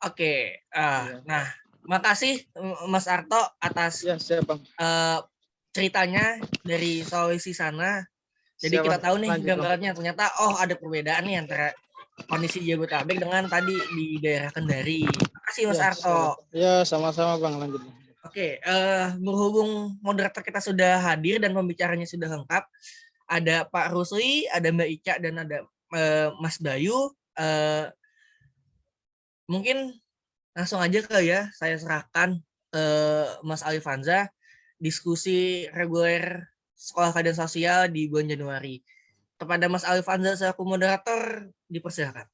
Oke. Iya. Nah, makasih Mas Arto atas Ya, siap Bang. ceritanya dari Sulawesi sana. Jadi Siap kita Bang. tahu nih Lanjut Bang. gambarannya ternyata ada perbedaan nih antara kondisi Jabodetabek dengan tadi di daerah Kendari. Makasih Mas Ya, siap Bang. Arto. Ya, sama-sama Bang. Lanjut Bang. Oke, berhubung moderator kita sudah hadir dan pembicaranya sudah lengkap, ada Pak Rusli, ada Mbak Ica, dan ada Mas Bayu. Mungkin langsung aja kali ya, saya serahkan Mas Alifanza diskusi reguler Sekolah Keadilan Sosial di bulan Januari. Kepada Mas Alifanza selaku moderator, dipersilakan.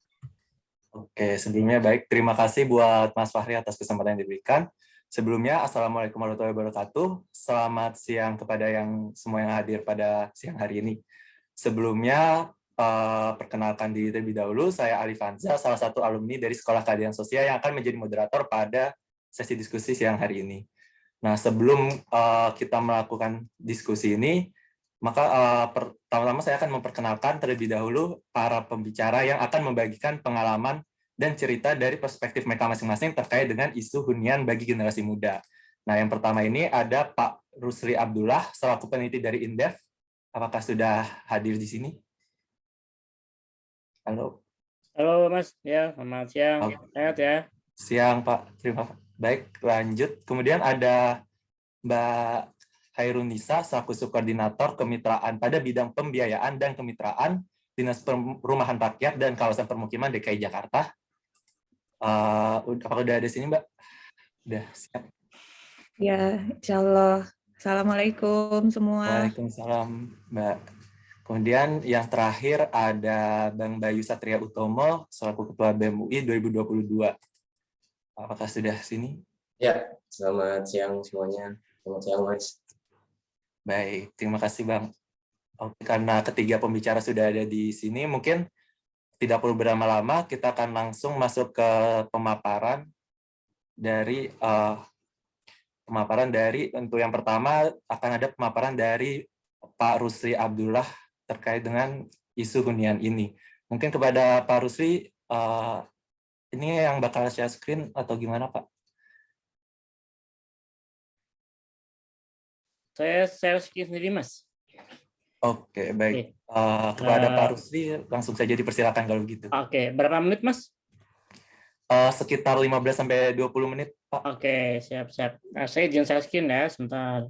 Oke, sebelumnya baik. Terima kasih buat Mas Fahri atas kesempatan yang diberikan. Sebelumnya, Assalamualaikum warahmatullahi wabarakatuh. Selamat siang kepada yang semua yang hadir pada siang hari ini. Sebelumnya, perkenalkan diri terlebih dahulu, saya Ali Fanza, salah satu alumni dari Sekolah Keadilan Sosial yang akan menjadi moderator pada sesi diskusi siang hari ini. Nah, sebelum kita melakukan diskusi ini, maka pertama-tama saya akan memperkenalkan terlebih dahulu para pembicara yang akan membagikan pengalaman dan cerita dari perspektif mereka masing-masing terkait dengan isu hunian bagi generasi muda. Nah, yang pertama ini ada Pak Rusli Abdullah, selaku peneliti dari Indef. Apakah sudah hadir di sini? Halo. Halo Mas, ya selamat siang. Sehat ya. Siang Pak, terima kasih. Baik, lanjut. Kemudian ada Mbak Hairunisa, selaku subkoordinator kemitraan pada bidang pembiayaan dan kemitraan Dinas Perumahan Rakyat dan Kawasan Permukiman DKI Jakarta. Apakah udah ada sini, Mbak? Udah siap. Ya, insya Allah. Assalamualaikum semua. Waalaikumsalam, Mbak. Kemudian yang terakhir ada Bang Bayu Satria Utomo, selaku Ketua BEM UI 2022. Apakah sudah sini? Ya, selamat siang semuanya. Selamat siang, Mas. Baik, terima kasih, Bang. Oke, karena ketiga pembicara sudah ada di sini, mungkin tidak perlu berlama-lama, kita akan langsung masuk ke pemaparan dari untuk yang pertama akan ada pemaparan dari Pak Rusli Abdullah terkait dengan isu hunian ini. Mungkin kepada Pak Rusli, ini yang bakal share screen atau gimana, Pak? Saya share screen sendiri, Mas. Oke, baik. Kepada Pak Rusli, langsung saja dipersilakan kalau gitu. Oke, berapa menit, Mas? Sekitar 15-20 menit, Pak. Oke, siap-siap. Nah, saya izin share screen ya, sebentar.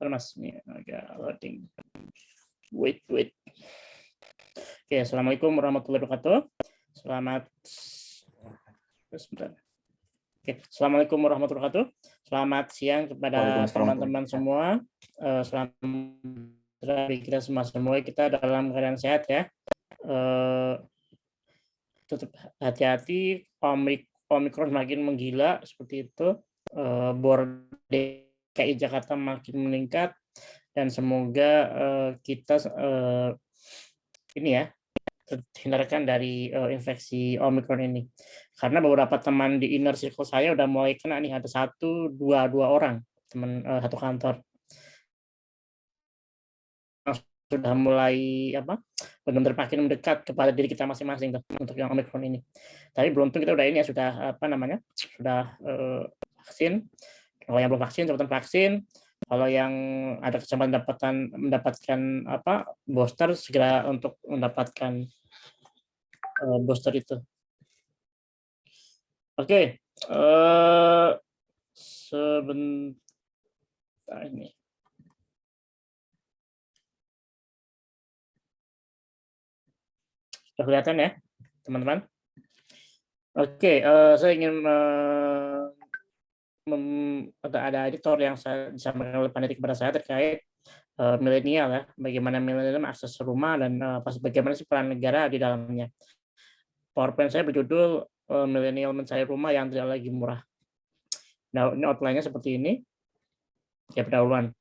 Mas, ini agak loading. Wait. Oke, assalamualaikum warahmatullahi wabarakatuh. Assalamualaikum warahmatullahi wabarakatuh. Selamat siang kepada teman-teman semua. Selamat kita semua kita dalam keadaan sehat ya. Tetap hati-hati, Omikron makin menggila seperti itu. Bor DKI Jakarta makin meningkat dan semoga kita ini ya terhindarkan dari infeksi Omikron ini. Karena beberapa teman di inner circle saya udah mulai kena nih, ada 1-2 orang teman satu kantor sudah mulai benar-benar makin mendekat kepada diri kita masing-masing untuk yang Omikron ini. Tapi beruntung kita udah ini ya, sudah vaksin. Kalau yang belum vaksin cepetan vaksin. Kalau yang ada kesempatan mendapatkan booster, segera untuk mendapatkan booster itu. Oke, sebentar ini. Sudah kelihatan ya, teman-teman? Oke, saya ingin ada editor yang saya disampaikan oleh panitia kepada saya terkait milenial ya, bagaimana milenial mengakses rumah dan bagaimana sih peran negara di dalamnya. PowerPoint saya berjudul milenial mencari rumah yang tidak lagi murah. Nah, ini outline-nya seperti ini. Ya, pendahuluan.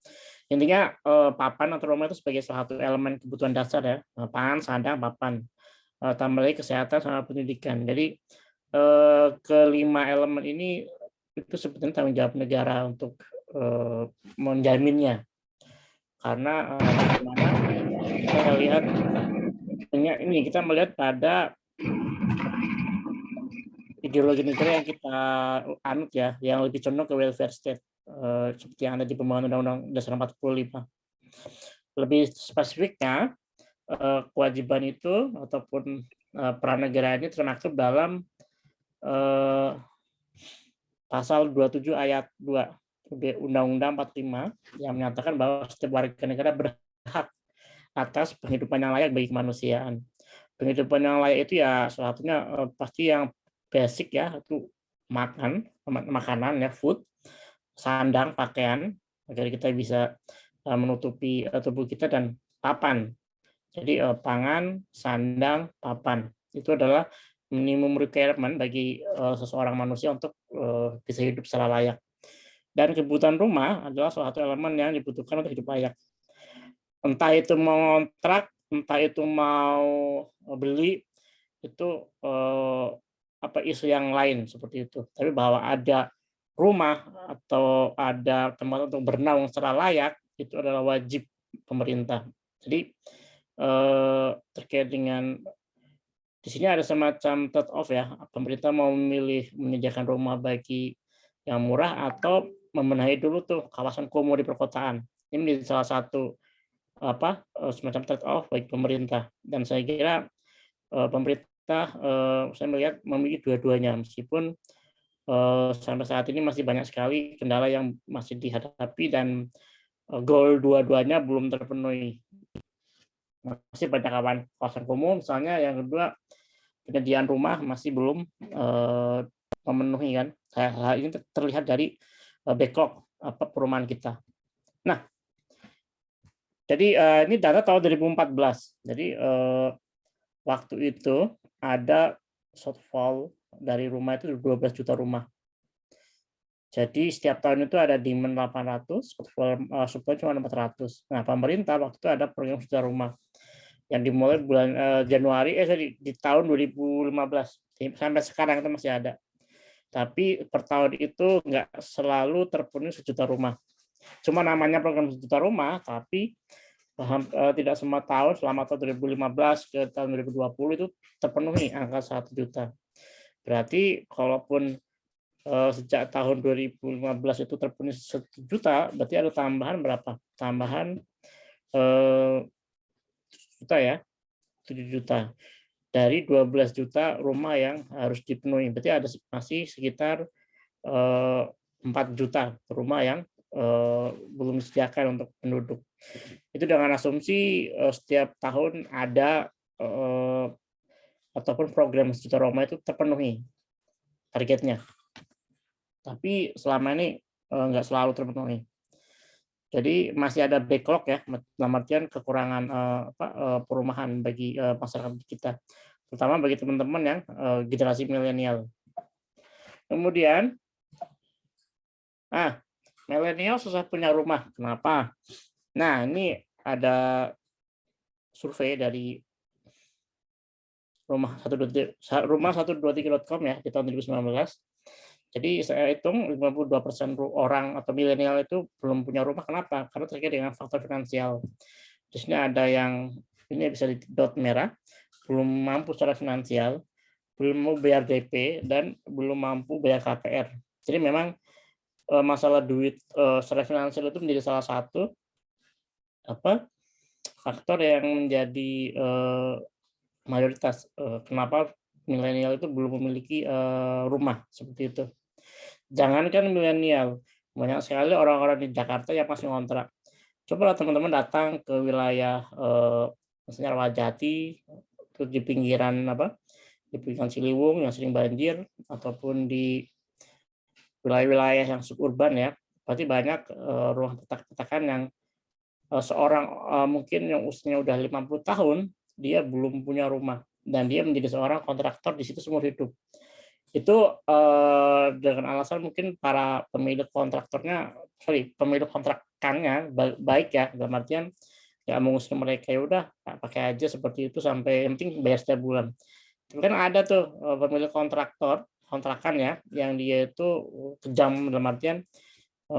Intinya papan atau rumah itu sebagai salah satu elemen kebutuhan dasar ya, pangan, sandang, papan. Tambah lagi kesehatan sama pendidikan. Jadi kelima elemen ini itu sebetulnya tanggung jawab negara untuk menjaminnya. Karena bagaimana kita lihat ini kita melihat pada ideologi negara yang kita anut ya, yang lebih condong ke welfare state seperti yang ada di pembangunan Undang-Undang Dasar 45. Lebih spesifiknya kewajiban itu ataupun peran negara ini termaktub dalam pasal 27 ayat 2 Undang-Undang 45 yang menyatakan bahwa setiap warga negara berhak atas penghidupan yang layak bagi kemanusiaan. Penghidupan yang layak itu ya salah satunya pasti yang basic ya, itu makanan ya, food, sandang, pakaian agar kita bisa menutupi tubuh kita, dan papan. Jadi pangan, sandang, papan itu adalah minimum requirement bagi seseorang manusia untuk bisa hidup secara layak. Dan kebutuhan rumah adalah salah satu elemen yang dibutuhkan untuk hidup layak. Entah itu mau kontrak, entah itu mau beli, itu isu yang lain seperti itu. Tapi bahwa ada rumah atau ada tempat untuk bernaung secara layak itu adalah wajib pemerintah. Jadi terkait dengan di sini ada semacam trade off ya. Pemerintah mau memilih menyediakan rumah bagi yang murah atau membenahi dulu tuh kawasan kumuh di perkotaan. Ini menjadi salah satu semacam trade off bagi pemerintah. Dan saya kira pemerintah saya melihat memiliki dua-duanya, meskipun sampai saat ini masih banyak sekali kendala yang masih dihadapi dan goal dua-duanya belum terpenuhi. Masih banyak kawasan kumuh misalnya, yang kedua penyediaan rumah masih belum memenuhi kan. Hal ini terlihat dari backlog perumahan kita. Nah, jadi ini data tahun 2014. Jadi waktu itu ada shortfall dari rumah itu 12 juta rumah. Jadi setiap tahun itu ada demand 800, supply cuma 400. Nah, pemerintah waktu itu ada program juta rumah yang dimulai bulan Januari di tahun 2015 sampai sekarang itu masih ada. Tapi per tahun itu nggak selalu terpenuhi 1 juta rumah. Cuma namanya program 1 juta rumah, tapi tidak semua tahun selama tahun 2015 ke tahun 2020 itu terpenuhi angka 1 juta. Berarti kalaupun sejak tahun 2015 itu terpenuhi 1 juta, berarti ada tambahan berapa? Tambahan 7 juta ya, 7 juta. Dari 12 juta rumah yang harus dipenuhi. Berarti ada masih sekitar 4 juta rumah yang belum disediakan untuk penduduk. Itu dengan asumsi setiap tahun ada ataupun program 1 juta rumah itu terpenuhi targetnya. Tapi selama ini nggak selalu terpenuhi. Jadi masih ada backlog ya, dalam artian kekurangan perumahan bagi masyarakat kita, terutama bagi teman-teman yang generasi milenial. Kemudian, milenial susah punya rumah. Kenapa? Nah, ini ada survei dari rumah123.com ya di tahun 2019. Jadi saya hitung 52% orang atau milenial itu belum punya rumah. Kenapa? Karena terkait dengan faktor finansial. Di sini ada yang ini bisa di dot merah, belum mampu secara finansial, belum mau bayar DP, dan belum mampu bayar KPR. Jadi memang masalah duit secara finansial itu menjadi salah satu faktor yang menjadi mayoritas kenapa milenial itu belum memiliki rumah seperti itu. Jangankan milenial, banyak sekali orang-orang di Jakarta yang masih ngontrak. Coba teman-teman datang ke wilayah misalnya Rawajati, terus di pinggiran di pinggiran Ciliwung yang sering banjir, ataupun di wilayah-wilayah yang suburban ya, pasti banyak rumah petak-petakan yang seorang mungkin yang usianya udah 50 tahun, dia belum punya rumah dan dia menjadi seorang kontraktor di situ seumur hidup. Itu dengan alasan mungkin para pemilik pemilik kontrakannya baik ya, dalam artian nggak mengusir mereka, ya udah pakai aja seperti itu sampai yang penting bayar setiap bulan. Tapi kan ada tuh pemilik kontrakan ya, yang dia itu kejam, dalam artian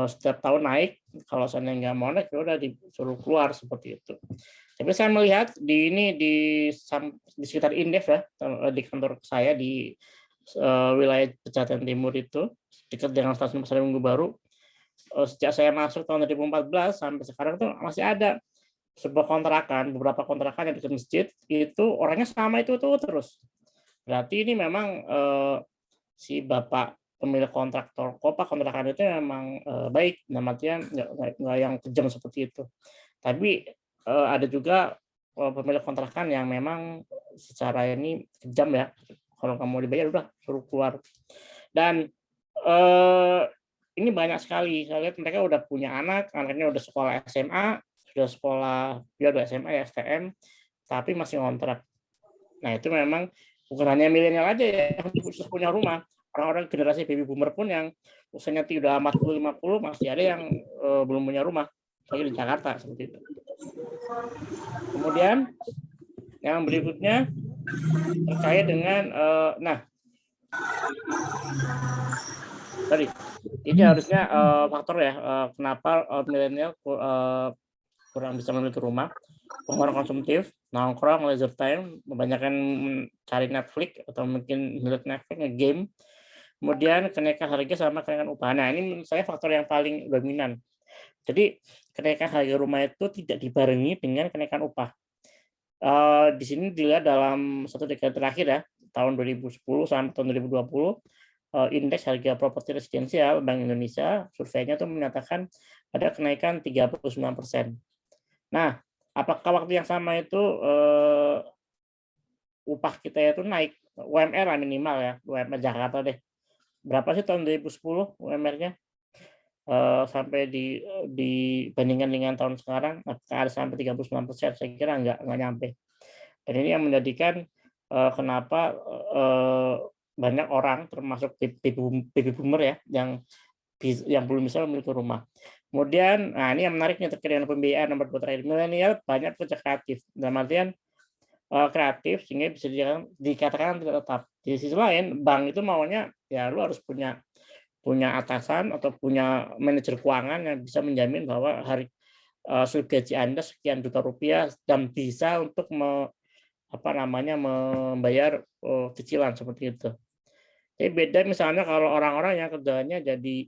setiap tahun naik, kalau seandainya nggak mau naik ya udah disuruh keluar seperti itu. Tapi saya melihat di sekitar Indef ya, di kantor saya di wilayah Pejaten Timur itu dekat dengan stasiun Pasar Minggu Baru, sejak saya masuk tahun 2014 sampai sekarang tuh masih ada sebuah kontrakan, beberapa kontrakan yang dekat masjid itu orangnya sama itu terus. Berarti ini memang si bapak pemilik kontrakan itu memang baik, dalam artian nggak yang kejam seperti itu. Tapi ada juga pemilik kontrakan yang memang secara ini kejam ya. Kalau kamu dibayar udah suruh keluar. Dan ini banyak sekali. Saya lihat mereka udah punya anaknya udah sekolah SMA, sudah sekolah dia udah SMA ya STM, tapi masih ngontrak. Nah itu memang bukan hanya milenial aja yang punya rumah. Orang-orang generasi baby boomer pun yang usianya tidak 40-50 masih ada yang belum punya rumah, lagi di Jakarta seperti itu. Kemudian yang berikutnya terkait dengan tadi ini harusnya faktor ya kenapa milenial kurang bisa memiliki rumah. Pengeluaran konsumtif, nongkrong, leisure time, kebanyakan cari Netflix atau mungkin melihat Netflix, nge-game. Kemudian kenaikan harga sama kenaikan upah. Nah, ini menurut saya faktor yang paling dominan. Jadi kenaikan harga rumah itu tidak dibarengi dengan kenaikan upah. Di sini dilihat dalam satu dekade terakhir ya, tahun 2010 sampai tahun 2020, indeks harga properti residensial Bank Indonesia surveinya itu menyatakan ada kenaikan 39%. Nah, apakah waktu yang sama itu upah kita itu naik? UMR lah minimal ya, UMR Jakarta deh. Berapa sih tahun 2010 UMR-nya? Sampai dibandingkan dengan tahun sekarang, apakah ada sampai 39%? Saya kira nggak nyampe. Dan ini yang menjadikan kenapa banyak orang, termasuk baby boomer ya, yang belum bisa memiliki rumah. Kemudian, nah ini yang menariknya terkait dengan pembiayaan nomor 2 terakhir, milenial banyak kerja kreatif. Dalam artian kreatif sehingga bisa dikatakan tidak tetap. Di sisi lain, bank itu maunya ya lu harus punya atasan atau punya manajer keuangan yang bisa menjamin bahwa hasil gaji Anda sekian juta rupiah dan bisa untuk membayar cicilan seperti itu. Jadi beda misalnya kalau orang-orang yang kerjanya jadi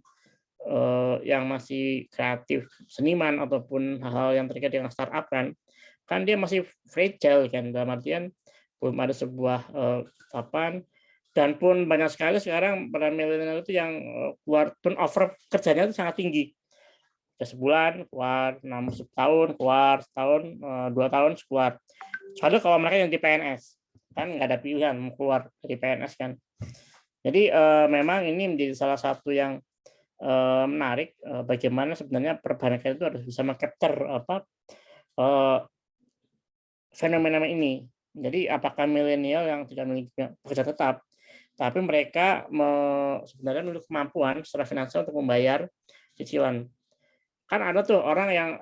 yang masih kreatif, seniman ataupun hal-hal yang terkait dengan startup kan dia masih fragile kan, dalam artian belum ada sebuah kapan. Dan pun banyak sekali sekarang para milenial itu yang keluar turnover kerjanya itu sangat tinggi. Sebulan keluar, 6 tahun keluar, setahun, 2 tahun keluar. Soalnya kalau mereka yang di PNS kan nggak ada pilihan mau keluar dari PNS kan. Jadi memang ini menjadi salah satu yang menarik bagaimana sebenarnya perbankan itu harus bisa mengcapture fenomena ini. Jadi apakah milenial yang tidak memiliki pekerja tetap, tapi mereka sebenarnya memiliki kemampuan secara finansial untuk membayar cicilan. Kan ada tuh orang yang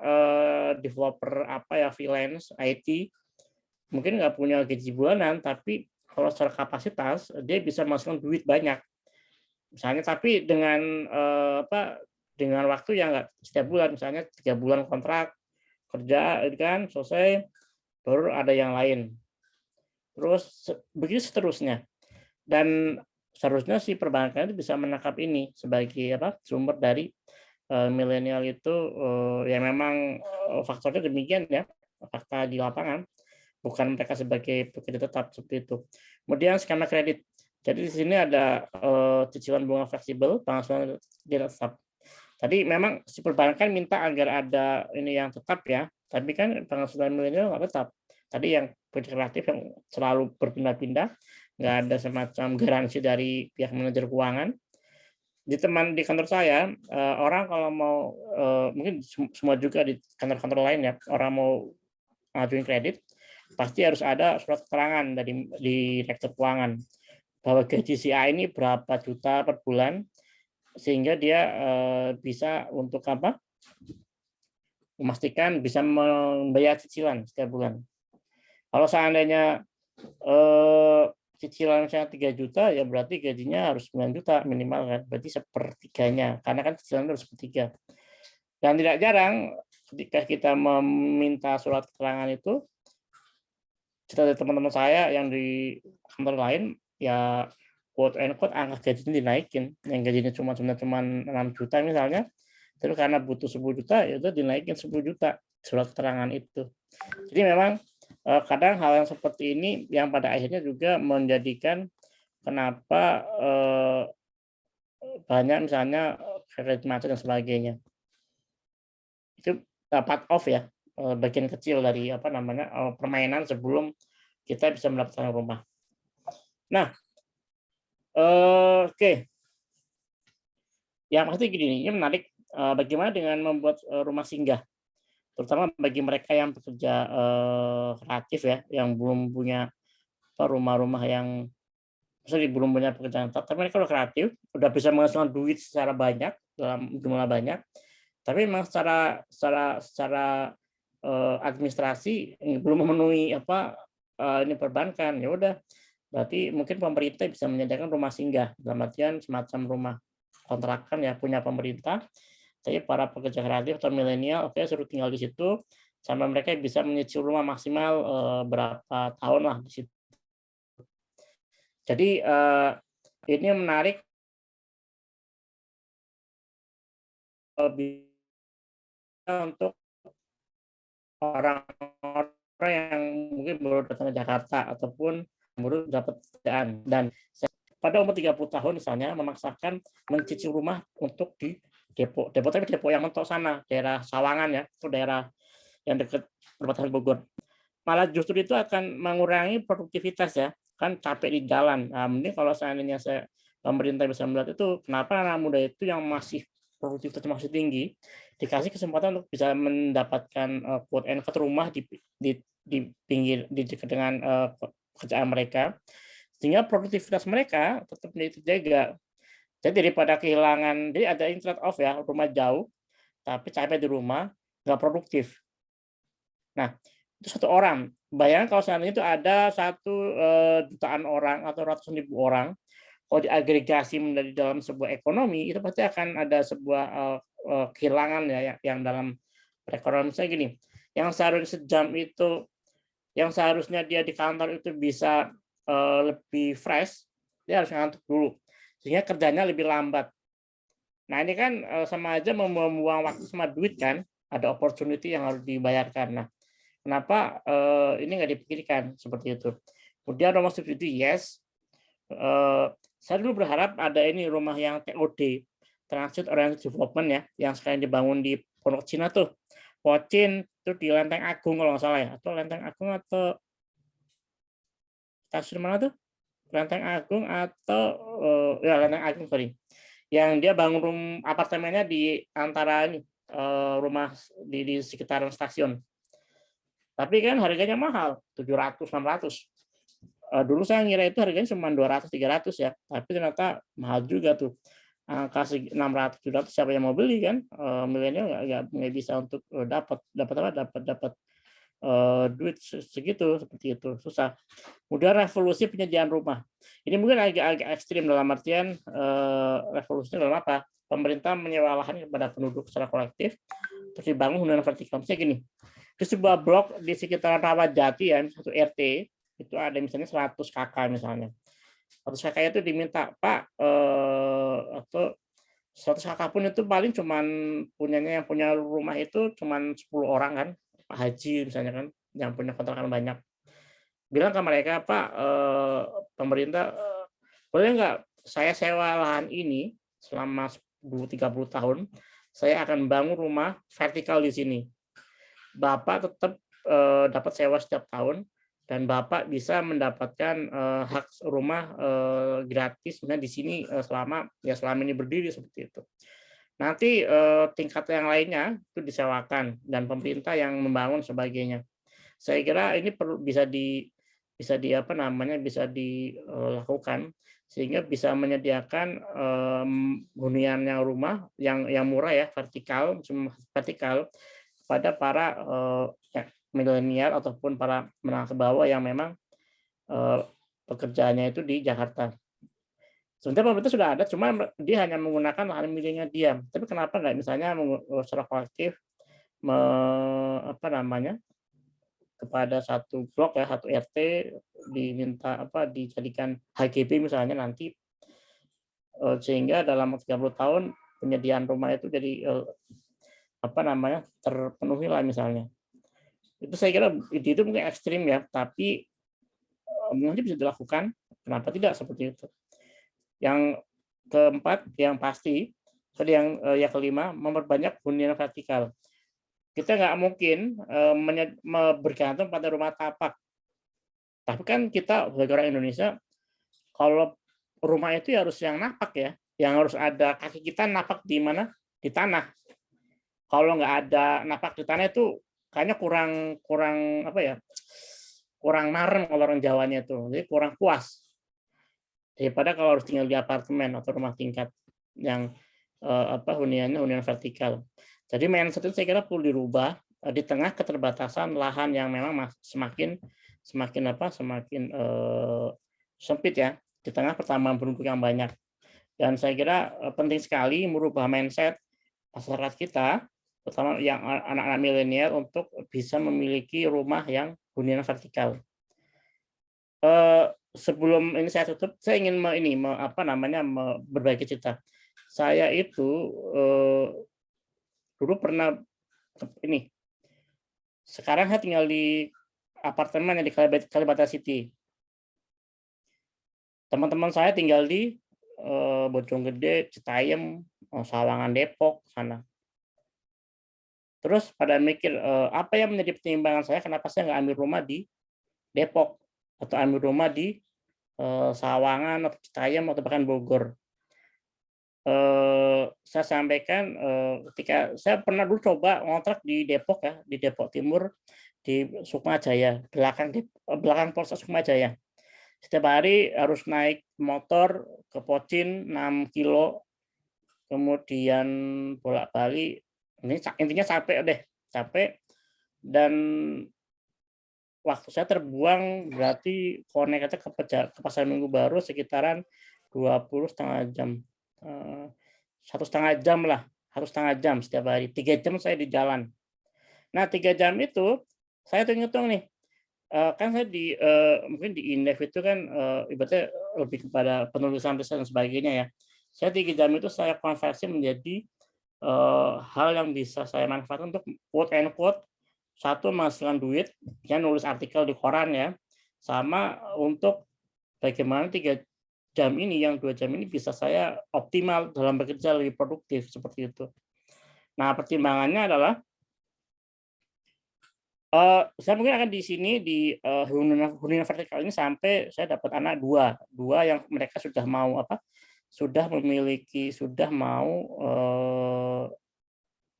developer freelance IT, mungkin nggak punya gaji bulanan, tapi kalau secara kapasitas dia bisa masukkan duit banyak. Misalnya, tapi dengan dengan waktu yang nggak setiap bulan, misalnya 3 bulan kontrak kerja kan selesai, baru ada yang lain. Terus begitu seterusnya. Dan seharusnya si perbankan itu bisa menangkap ini sebagai sumber dari milenial itu yang memang faktornya demikian ya, fakta di lapangan, bukan mereka sebagai pekerja tetap seperti itu. Kemudian skema kredit. Jadi di sini ada cicilan bunga fleksibel, pengasuhan tidak tetap. Tadi memang si perbankan minta agar ada ini yang tetap ya, tapi kan pengasuhan milenial nggak tetap. Tadi yang pekerja kreatif yang selalu berpindah-pindah, nggak ada semacam garansi dari pihak manajer keuangan. di kantor saya, orang kalau mau mungkin semua juga di kantor-kantor lain ya, orang mau ngajuin kredit pasti harus ada surat keterangan dari direktur keuangan bahwa gaji si A ini berapa juta per bulan sehingga dia bisa untuk apa? Memastikan bisa membayar cicilan setiap bulan. Kalau seandainya cicilan misalnya 3 juta, ya berarti gajinya harus 9 juta minimal kan, berarti sepertiganya, karena kan cicilan harus sepertiga. Dan tidak jarang ketika kita meminta surat keterangan itu, cerita dari teman-teman saya yang di kantor lain, ya quote and quote angka gajinya dinaikin, yang gajinya cuma 6 juta misalnya, terus karena butuh 10 juta, ya udah dinaikin 10 juta surat keterangan itu. Jadi memang kadang hal yang seperti ini yang pada akhirnya juga menjadikan kenapa banyak misalnya kredit macet dan sebagainya. Itu part of ya, bagian kecil dari apa namanya permainan sebelum kita bisa mendapatkan rumah. Nah, oke. Yang pasti gini, ini menarik. Bagaimana dengan membuat rumah singgah, terutama bagi mereka yang bekerja kreatif ya, yang belum punya rumah-rumah yang misalnya belum punya pekerjaan tetap, tapi mereka udah kreatif, udah bisa menghasilkan duit secara banyak dalam jumlah banyak, tapi memang secara administrasi belum memenuhi apa ini perbankan, ya udah berarti mungkin pemerintah bisa menyediakan rumah singgah dalam artian semacam rumah kontrakan ya punya pemerintah, tapi para pekerja kreatif atau milenial oke suruh tinggal di situ sampai mereka bisa menyicil rumah maksimal berapa tahun lah di situ. Jadi ini menarik untuk orang-orang yang mungkin baru datang ke Jakarta ataupun baru dapat pekerjaan, dan pada umur 30 tahun misalnya memaksakan mencicil rumah untuk di Depok tapi Depok yang mentok sana, daerah Sawangan ya, itu daerah yang dekat perbatasan Bogor. Malah justru itu akan mengurangi produktivitas ya, kan capek di jalan. Nah, mending kalau seandainya pemerintah bisa melihat itu, kenapa anak muda itu yang masih produktivitas masih tinggi dikasih kesempatan untuk bisa mendapatkan quote and quote rumah di pinggir di dekat dengan pekerjaan mereka, sehingga produktivitas mereka tetap terjaga. Jadi daripada kehilangan, jadi ada trade off ya, rumah jauh tapi capek di rumah, nggak produktif. Nah, itu satu orang. Bayangkan kalau seandainya itu ada 1 jutaan orang atau ratusan ribu orang, kalau diagregasi menjadi dalam sebuah ekonomi, itu pasti akan ada sebuah kehilangan ya yang dalam perekonomian. Misalnya gini, yang seharusnya sejam itu, yang seharusnya dia di kantor itu bisa lebih fresh, dia harus ngantuk dulu, sehingga kerjanya lebih lambat. Nah ini kan sama aja membuang waktu sama duit kan, ada opportunity yang harus dibayarkan. Nah, kenapa ini nggak dipikirkan seperti itu? Kemudian nomor subsidi, yes. Saya dulu berharap ada ini rumah yang TOD, Transit Oriented Development ya, yang sekarang dibangun di Pondok Cina tuh, Pocin itu di Lenteng Agung kalau nggak salah ya, atau Lenteng Agung atau stasiun mana tuh? Lenteng Agung atau ya Lenteng Agung sorry, yang dia bangun apartemennya di antara ini rumah di sekitaran stasiun. Tapi kan harganya mahal, 700, 600. Dulu saya ngira itu harganya cuma 200, 300 ya, tapi ternyata mahal juga tuh. Angka 600, 700 siapa yang mau beli kan? Milenial nggak bisa untuk dapat duit segitu, seperti itu, susah. Kemudian revolusi penyediaan rumah. Ini mungkin agak ekstrim dalam artian revolusinya dalam apa? Pemerintah menyewa lahan kepada penduduk secara kolektif, terus dibangun hunian vertikal. Misalnya gini, di sebuah blok di sekitar Rawajati ya, satu RT, itu ada misalnya 100 kakak misalnya. 100 kakak itu diminta, Pak, atau 100 kakak pun itu paling cuman punyanya yang punya rumah itu cuman 10 orang kan, Pak Haji misalnya kan, yang punya kontrakan banyak. Bilang ke mereka, Pak, pemerintah boleh nggak saya sewa lahan ini selama 30 tahun, saya akan bangun rumah vertikal di sini. Bapak tetap dapat sewa setiap tahun, dan Bapak bisa mendapatkan hak rumah gratis di sini selama ini berdiri seperti itu. Nanti tingkat yang lainnya itu disewakan dan pemerintah yang membangun sebagainya. Saya kira ini perlu bisa dilakukan sehingga bisa menyediakan hunian yang rumah yang murah ya, vertikal pada para milenial ataupun para menengah ke bawah yang memang pekerjaannya itu di Jakarta. Sebenarnya pemerintah sudah ada, cuma dia hanya menggunakan lahan miliknya dia. Tapi kenapa nggak misalnya secara kolektif kepada satu blok ya, satu RT diminta dijadikan HGB misalnya nanti, sehingga dalam 30 tahun penyediaan rumah itu jadi terpenuhi lah misalnya. Itu saya kira ide itu mungkin ekstrim ya, tapi mungkin bisa dilakukan. Kenapa tidak seperti itu? Yang keempat, yang pasti, yang kelima, memperbanyak hunian vertikal. Kita nggak mungkin bergantung pada rumah tapak. Tapi kan kita sebagai orang Indonesia, kalau rumah itu harus yang napak ya, yang harus ada kaki kita napak di mana? Di tanah. Kalau nggak ada napak di tanah itu kayaknya kurang marem kalau orang Jawanya itu, jadi kurang puas. Daripada kalau harus tinggal di apartemen atau rumah tingkat yang hunian vertikal. Jadi mindset itu saya kira perlu dirubah di tengah keterbatasan lahan yang memang semakin sempit ya, di tengah pertambahan penduduk yang banyak. Dan saya kira penting sekali merubah mindset masyarakat kita, terutama yang anak-anak milenial, untuk bisa memiliki rumah yang hunian vertikal. Sebelum ini saya tutup, saya ingin berbagi cerita. Saya itu dulu pernah sekarang saya tinggal di apartemen yang di Kalibata City. Teman-teman saya tinggal di Bojonggede, Citayam, Sawangan, Depok sana. Terus pada mikir apa yang menjadi pertimbangan saya kenapa saya nggak ambil rumah di Depok atau ambil rumah di Sawangan atau Citayam atau bahkan Bogor. Saya sampaikan ketika saya pernah dulu coba ngontrak di Depok ya, di Depok Timur, di Sukma Jaya, belakang Polsek Sukma Jaya. Setiap hari harus naik motor ke Pocin 6 kilo, kemudian bolak-balik. Ini intinya capek dan waktu saya terbuang berarti koneknya ke Pasar Minggu Baru sekitaran 20,5 jam. 1,5 jam lah, 1,5 jam setiap hari. 3 jam saya di jalan. Nah 3 jam itu saya hitung nih, kan saya mungkin di Indef itu kan ibaratnya lebih kepada penulisan dan sebagainya ya. Saya 3 jam itu saya konversi menjadi hal yang bisa saya manfaatkan untuk quote and quote, satu menghasilkan duit, ya nulis artikel di koran ya, sama untuk bagaimana 3 jam ini, yang 2 jam ini bisa saya optimal dalam bekerja, lebih produktif seperti itu. Nah pertimbangannya adalah saya mungkin akan di sini di hunian vertikal ini sampai saya dapat anak dua yang mereka sudah mau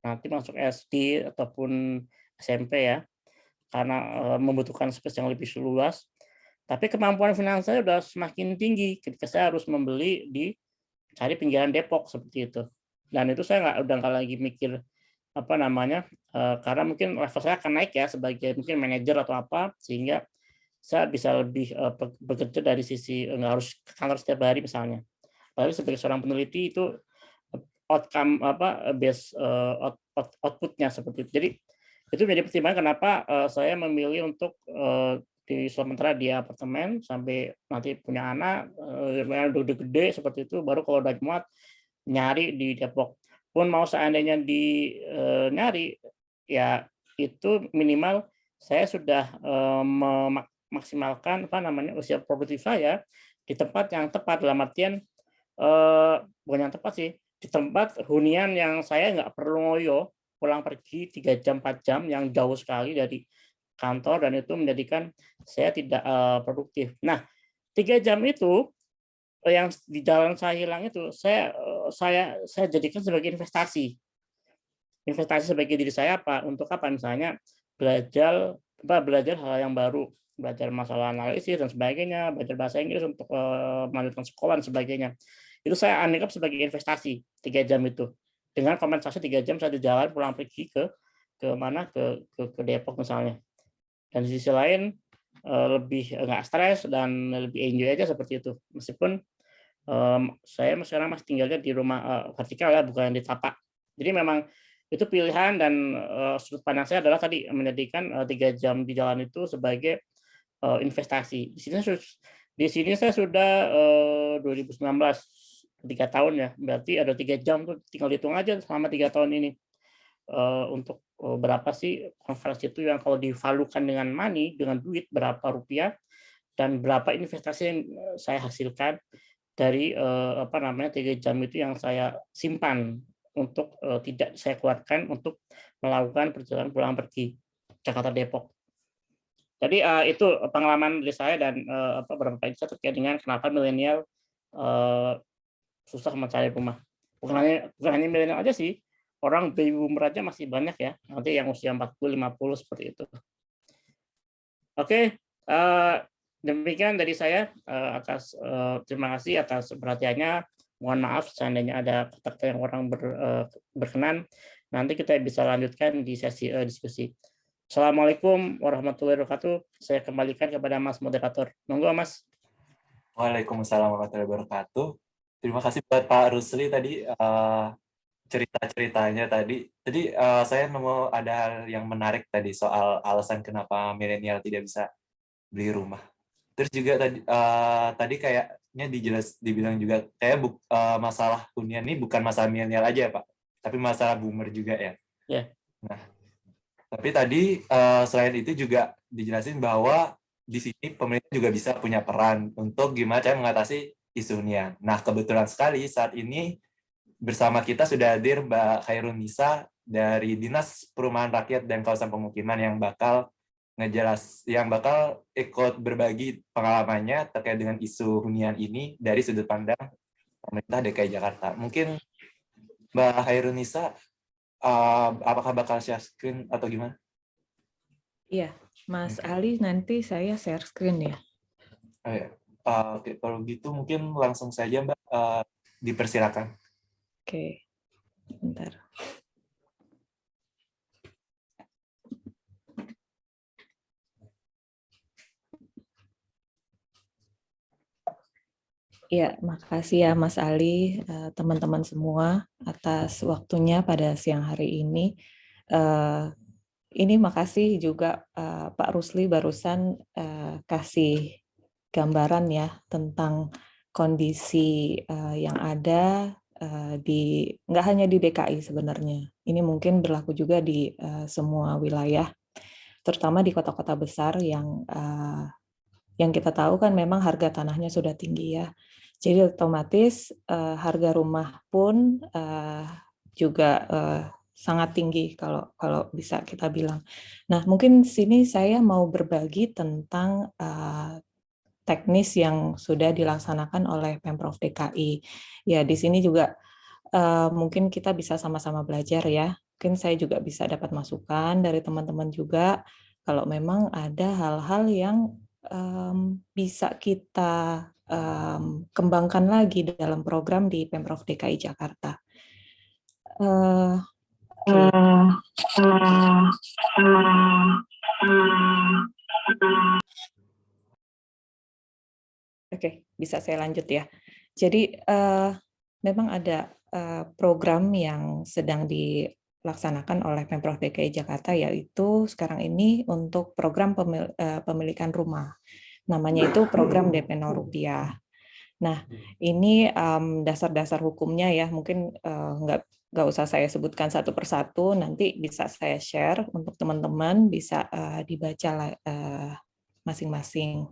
nanti masuk SD ataupun SMP ya, karena membutuhkan space yang lebih luas. Tapi kemampuan finansial sudah semakin tinggi ketika saya harus membeli di cari pinggiran Depok seperti itu. Dan itu saya udah nggak lagi mikir karena mungkin level saya akan naik ya sebagai mungkin manajer atau apa, sehingga saya bisa lebih bekerja dari sisi nggak harus ke kantor setiap hari misalnya. Lalu sebagai seorang peneliti itu outcome outputnya seperti itu. Jadi itu menjadi pertimbangan kenapa saya memilih untuk di sementara di apartemen sampai nanti punya anak udah gede seperti itu, baru kalau udah muat nyari di Depok. Pun mau seandainya nyari ya itu minimal saya sudah memaksimalkan usia produktif saya di tempat yang tepat, dalam artian bukan yang tepat sih, di tempat hunian yang saya nggak perlu ngoyo pulang pergi 3 jam 4 jam yang jauh sekali kantor, dan itu menjadikan saya tidak produktif. Nah, 3 jam itu yang di jalan saya hilang itu saya jadikan sebagai investasi sebagai diri saya. Untuk apa? Misalnya belajar hal yang baru, belajar masalah analisis dan sebagainya, belajar bahasa Inggris untuk melanjutkan sekolah dan sebagainya. Itu saya anggap sebagai investasi 3 jam itu. Dengan kompensasi 3 jam saya di jalan pulang pergi ke Depok misalnya. Dan di sisi lain lebih nggak stres dan lebih enjoy aja seperti itu. Meskipun saya sekarang masih tinggalnya di rumah vertikal ya, bukan di tapak. Jadi memang itu pilihan, dan sudut pandang saya adalah tadi menjadikan 3 jam di jalan itu sebagai investasi. Di sini saya sudah 2019 3 tahun ya, berarti ada 3 jam tuh, tinggal hitung aja selama 3 tahun ini untuk berapa sih konversi itu yang kalau divalukan dengan money, dengan duit berapa rupiah, dan berapa investasi yang saya hasilkan dari 3 jam itu yang saya simpan untuk tidak saya keluarkan untuk melakukan perjalanan pulang pergi Jakarta Depok. Jadi itu pengalaman dari saya, dan beberapa insight terkait dengan kenapa milenial susah mencari rumah. Bukan hanya milenial aja sih, orang baby boomer aja masih banyak ya, nanti yang usia 40, 50 seperti itu. Oke, demikian dari saya. Terima kasih atas perhatiannya. Mohon maaf seandainya ada kata-kata yang orang berkenan. Nanti kita bisa lanjutkan di sesi diskusi. Assalamualaikum warahmatullahi wabarakatuh. Saya kembalikan kepada Mas moderator. Monggo Mas. Waalaikumsalam warahmatullahi wabarakatuh. Terima kasih buat Pak Rusli tadi cerita-ceritanya tadi. Jadi saya nemu ada hal yang menarik tadi soal alasan kenapa milenial tidak bisa beli rumah. Terus juga tadi kayaknya dibilang juga kayak masalah hunian ini bukan masalah milenial aja Pak, tapi masalah boomer juga ya. Yeah. Nah, tapi tadi selain itu juga dijelasin bahwa di sini pemerintah juga bisa punya peran untuk gimana cara mengatasi isu hunian. Nah, kebetulan sekali saat ini bersama kita sudah hadir Mbak Khairunisa dari Dinas Perumahan Rakyat dan Kawasan Pemukiman yang bakal ikut berbagi pengalamannya terkait dengan isu hunian ini dari sudut pandang pemerintah DKI Jakarta. Mungkin Mbak Khairunisa apakah bakal share screen atau gimana? Iya, Mas Ali, nanti saya share screen ya. Oh, ya. Oke, kalau gitu mungkin langsung saja Mbak, dipersilakan. Oke, bentar. Ya, makasih ya Mas Ali, teman-teman semua atas waktunya pada siang hari ini. Ini makasih juga Pak Rusli barusan kasih gambaran ya tentang kondisi yang ada nggak hanya di DKI sebenarnya. Ini mungkin berlaku juga di semua wilayah, terutama di kota-kota besar yang kita tahu kan memang harga tanahnya sudah tinggi ya. Jadi otomatis harga rumah pun juga sangat tinggi kalau bisa kita bilang. Nah, mungkin sini saya mau berbagi tentang teknis yang sudah dilaksanakan oleh Pemprov DKI. Ya, di sini juga mungkin kita bisa sama-sama belajar ya. Mungkin saya juga bisa dapat masukan dari teman-teman juga kalau memang ada hal-hal yang bisa kita kembangkan lagi dalam program di Pemprov DKI Jakarta. Oke, bisa saya lanjut ya. Jadi memang ada program yang sedang dilaksanakan oleh Pemprov DKI Jakarta, yaitu sekarang ini untuk program pemilikan rumah. Namanya itu program DP 0 rupiah. Nah, ini dasar-dasar hukumnya ya, mungkin nggak usah saya sebutkan satu persatu, nanti bisa saya share untuk teman-teman, bisa dibaca masing-masing.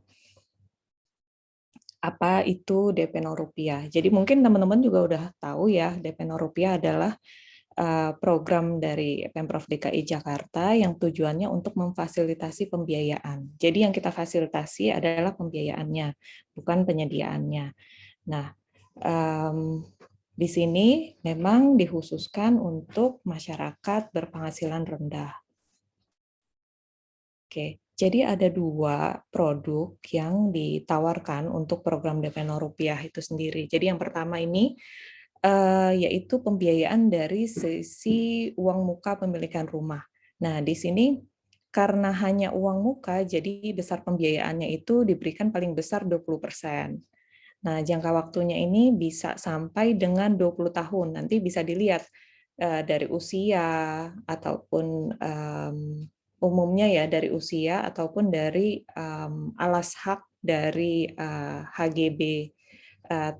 Apa itu DP 0 rupiah? Jadi mungkin teman-teman juga udah tahu ya, DP 0 rupiah adalah program dari Pemprov DKI Jakarta yang tujuannya untuk memfasilitasi pembiayaan. Jadi yang kita fasilitasi adalah pembiayaannya, bukan penyediaannya. Nah, di sini memang dikhususkan untuk masyarakat berpenghasilan rendah. Oke, jadi ada 2 produk yang ditawarkan untuk program DP 0 rupiah itu sendiri. Jadi yang pertama ini yaitu pembiayaan dari sisi uang muka pemilikan rumah. Nah, di sini karena hanya uang muka, jadi besar pembiayaannya itu diberikan paling besar 20%. Nah, jangka waktunya ini bisa sampai dengan 20 tahun. Nanti bisa dilihat dari usia ataupun umumnya ya dari usia ataupun dari alas hak dari HGB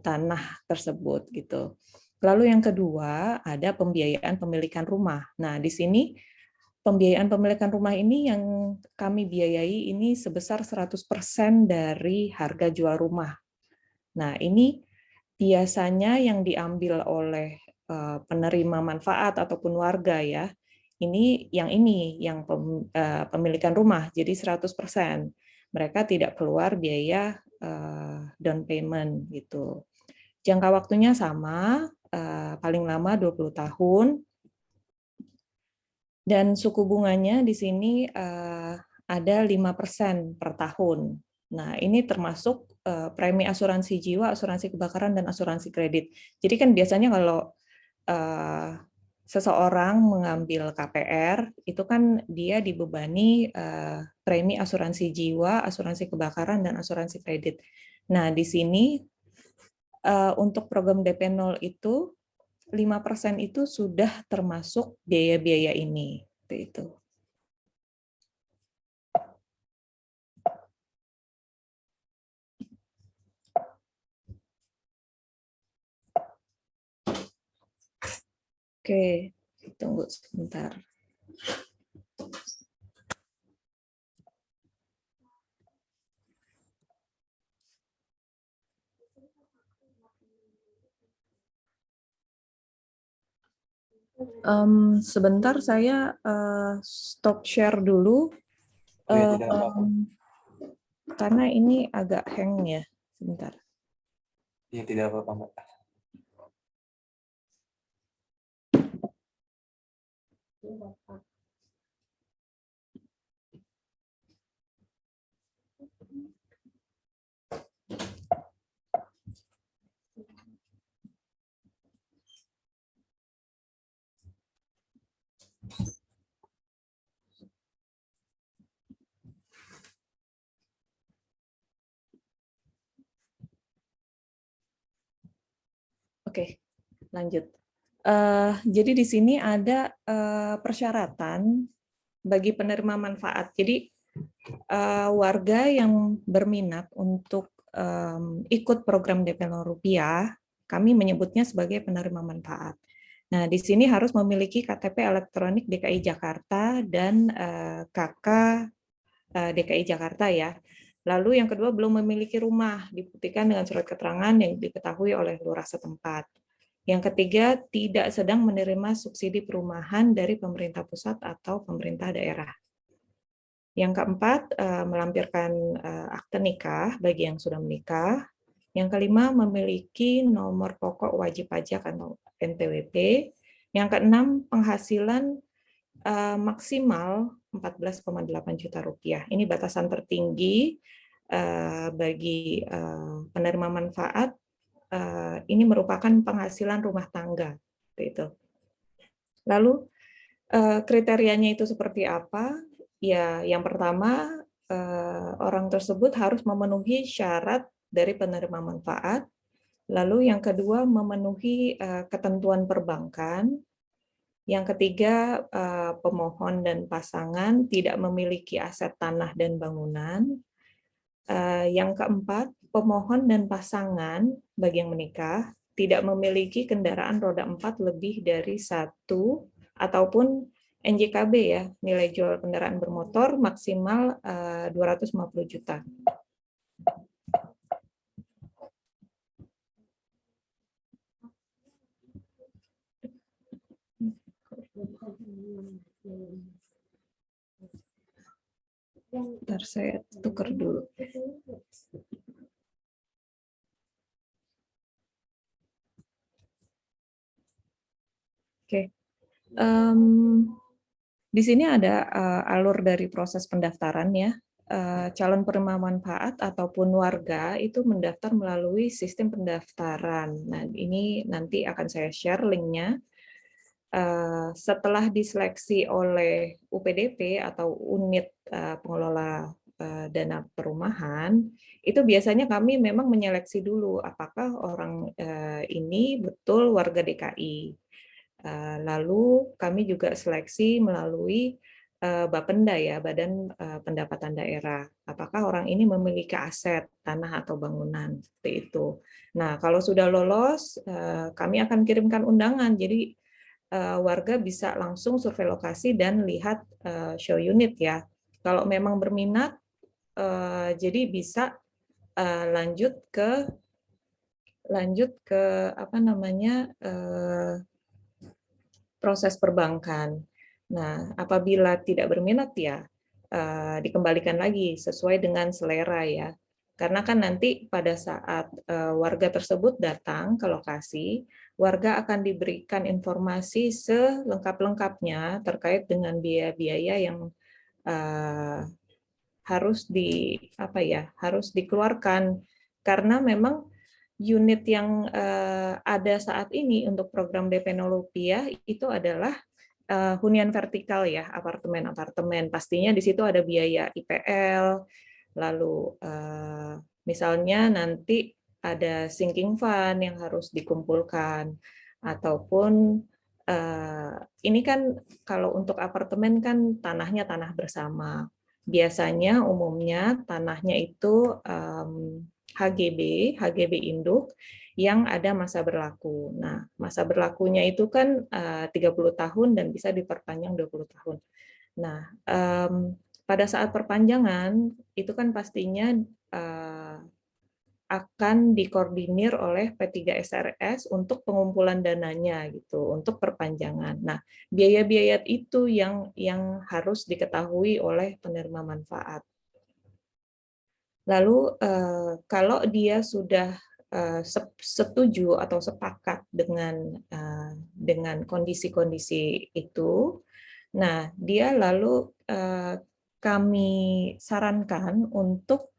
tanah tersebut gitu. Lalu yang kedua ada pembiayaan pemilikan rumah. Nah, di sini pembiayaan pemilikan rumah ini yang kami biayai ini sebesar 100% dari harga jual rumah. Nah, ini biasanya yang diambil oleh penerima manfaat ataupun warga ya. Ini yang pemilikan rumah, jadi 100%. Mereka tidak keluar biaya down payment gitu. Jangka waktunya sama, paling lama 20 tahun. Dan suku bunganya di sini ada 5% per tahun. Nah, ini termasuk premi asuransi jiwa, asuransi kebakaran, dan asuransi kredit. Jadi kan biasanya kalau seseorang mengambil KPR, itu kan dia dibebani premi asuransi jiwa, asuransi kebakaran, dan asuransi kredit. Nah, di sini untuk program DP 0 itu 5% itu sudah termasuk biaya-biaya ini. Itu. Oke, tunggu sebentar. Sebentar saya stop share dulu. Ya, tidak apa-apa. Karena ini agak hang ya. Sebentar. Ya, tidak apa-apa, Mbak. Oke, lanjut. Jadi di sini ada persyaratan bagi penerima manfaat. Jadi warga yang berminat untuk ikut program DP 0 rupiah, kami menyebutnya sebagai penerima manfaat. Nah, di sini harus memiliki KTP elektronik DKI Jakarta dan KK DKI Jakarta ya. Lalu yang kedua belum memiliki rumah, dibuktikan dengan surat keterangan yang diketahui oleh lurah setempat. Yang ketiga, tidak sedang menerima subsidi perumahan dari pemerintah pusat atau pemerintah daerah. Yang keempat, melampirkan akte nikah bagi yang sudah menikah. Yang kelima, memiliki nomor pokok wajib pajak atau NPWP. Yang keenam, penghasilan maksimal 14,8 juta rupiah. Ini batasan tertinggi bagi penerima manfaat. Ini merupakan penghasilan rumah tangga. Itu. Lalu kriterianya itu seperti apa? Ya, yang pertama orang tersebut harus memenuhi syarat dari penerima manfaat. Lalu yang kedua memenuhi ketentuan perbankan. Yang ketiga, pemohon dan pasangan tidak memiliki aset tanah dan bangunan. Yang keempat, pemohon dan pasangan bagi yang menikah tidak memiliki kendaraan roda 4 lebih dari 1 ataupun NJKB ya, nilai jual kendaraan bermotor maksimal 250 juta. Ntar saya tukar dulu. Oke. Di sini ada alur dari proses pendaftaran ya. Calon penerima manfaat ataupun warga itu mendaftar melalui sistem pendaftaran. Nah, ini nanti akan saya share linknya. Setelah diseleksi oleh UPDP atau unit pengelola dana perumahan, itu biasanya kami memang menyeleksi dulu apakah orang ini betul warga DKI. Lalu kami juga seleksi melalui Bapenda ya, Badan Pendapatan Daerah. Apakah orang ini memiliki aset, tanah atau bangunan, seperti itu. Nah, kalau sudah lolos, kami akan kirimkan undangan. Jadi warga bisa langsung survei lokasi dan lihat show unit ya. Kalau memang berminat, jadi bisa lanjut ke apa namanya proses perbankan. Nah, apabila tidak berminat ya dikembalikan lagi sesuai dengan selera ya. Karena kan nanti pada saat warga tersebut datang ke lokasi, warga akan diberikan informasi selengkap-lengkapnya terkait dengan biaya-biaya yang harus harus dikeluarkan, karena memang unit yang ada saat ini untuk program DP 0 rupiah itu adalah hunian vertikal ya, apartemen-apartemen. Pastinya di situ ada biaya IPL, lalu misalnya nanti ada sinking fund yang harus dikumpulkan, ataupun ini kan kalau untuk apartemen kan tanahnya tanah bersama. Biasanya umumnya tanahnya itu HGB induk yang ada masa berlaku. Nah, masa berlakunya itu kan 30 tahun dan bisa diperpanjang 20 tahun. Nah, pada saat perpanjangan itu kan pastinya akan dikoordinir oleh P3SRS untuk pengumpulan dananya gitu, untuk perpanjangan. Nah, biaya-biaya itu yang harus diketahui oleh penerima manfaat. Lalu kalau dia sudah setuju atau sepakat dengan kondisi-kondisi itu, nah dia lalu kami sarankan untuk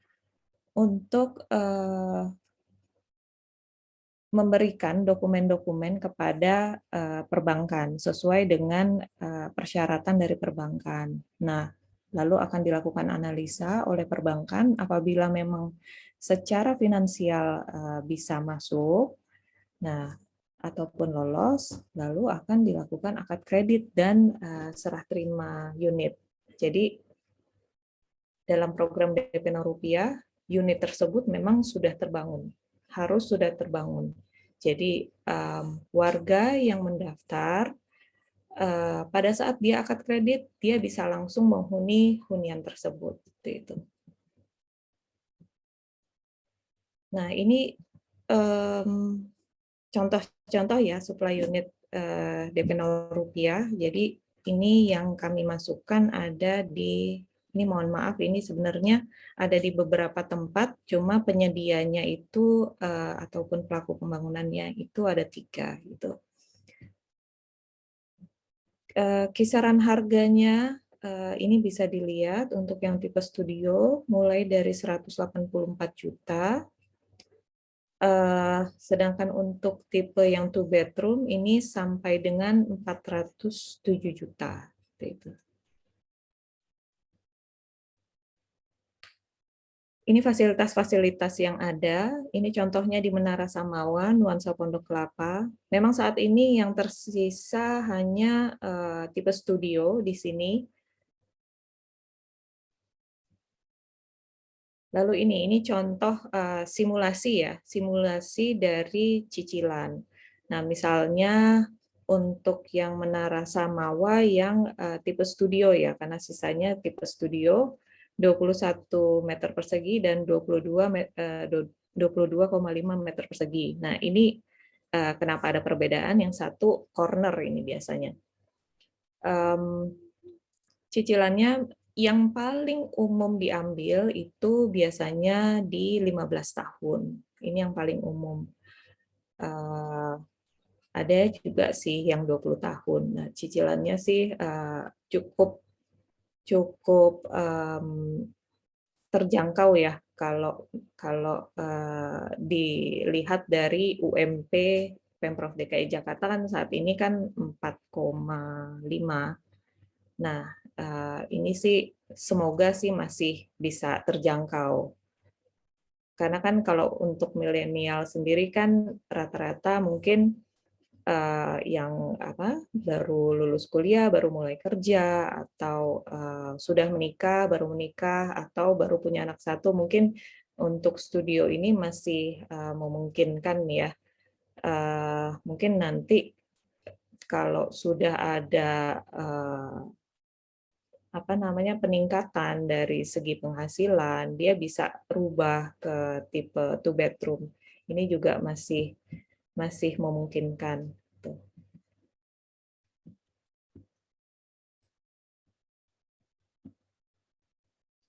memberikan dokumen-dokumen kepada perbankan sesuai dengan persyaratan dari perbankan. Nah, lalu akan dilakukan analisa oleh perbankan apabila memang secara finansial bisa masuk, nah ataupun lolos, lalu akan dilakukan akad kredit dan serah terima unit. Jadi dalam program DP 0 rupiah, unit tersebut memang sudah terbangun, harus sudah terbangun. Jadi warga yang mendaftar pada saat dia akad kredit, dia bisa langsung menghuni hunian tersebut. Itu. Nah, ini contoh-contoh ya supply unit DP 0 rupiah. Jadi ini yang kami masukkan ada di, ini mohon maaf, ini sebenarnya ada di beberapa tempat, cuma penyedianya itu ataupun pelaku pembangunannya itu ada 3 gitu. Kisaran harganya ini bisa dilihat untuk yang tipe studio mulai dari 184 juta. Sedangkan untuk tipe yang 2 bedroom ini sampai dengan 407 juta. Itu. Ini fasilitas-fasilitas yang ada. Ini contohnya di Menara Samawa, Nuansa Pondok Kelapa. Memang saat ini yang tersisa hanya tipe studio di sini. Lalu ini contoh simulasi ya, simulasi dari cicilan. Nah, misalnya untuk yang Menara Samawa yang tipe studio ya, karena sisanya tipe studio 21 meter persegi dan 22,5 meter persegi. Nah, ini kenapa ada perbedaan? Yang satu corner ini biasanya. cicilannya yang paling umum diambil itu biasanya di 15 tahun. Ini yang paling umum. Ada juga sih yang 20 tahun. Nah, cicilannya sih cukup terjangkau ya kalau dilihat dari UMP Pemprov DKI Jakarta kan saat ini kan 4,5. Nah, ini sih semoga sih masih bisa terjangkau. Karena kan kalau untuk milenial sendiri kan rata-rata mungkin yang baru lulus kuliah, baru mulai kerja, atau sudah menikah, baru menikah, atau baru punya anak satu, mungkin untuk studio ini masih memungkinkan ya. Mungkin nanti kalau sudah ada peningkatan dari segi penghasilan, dia bisa rubah ke tipe 2 bedroom. Ini juga masih memungkinkan.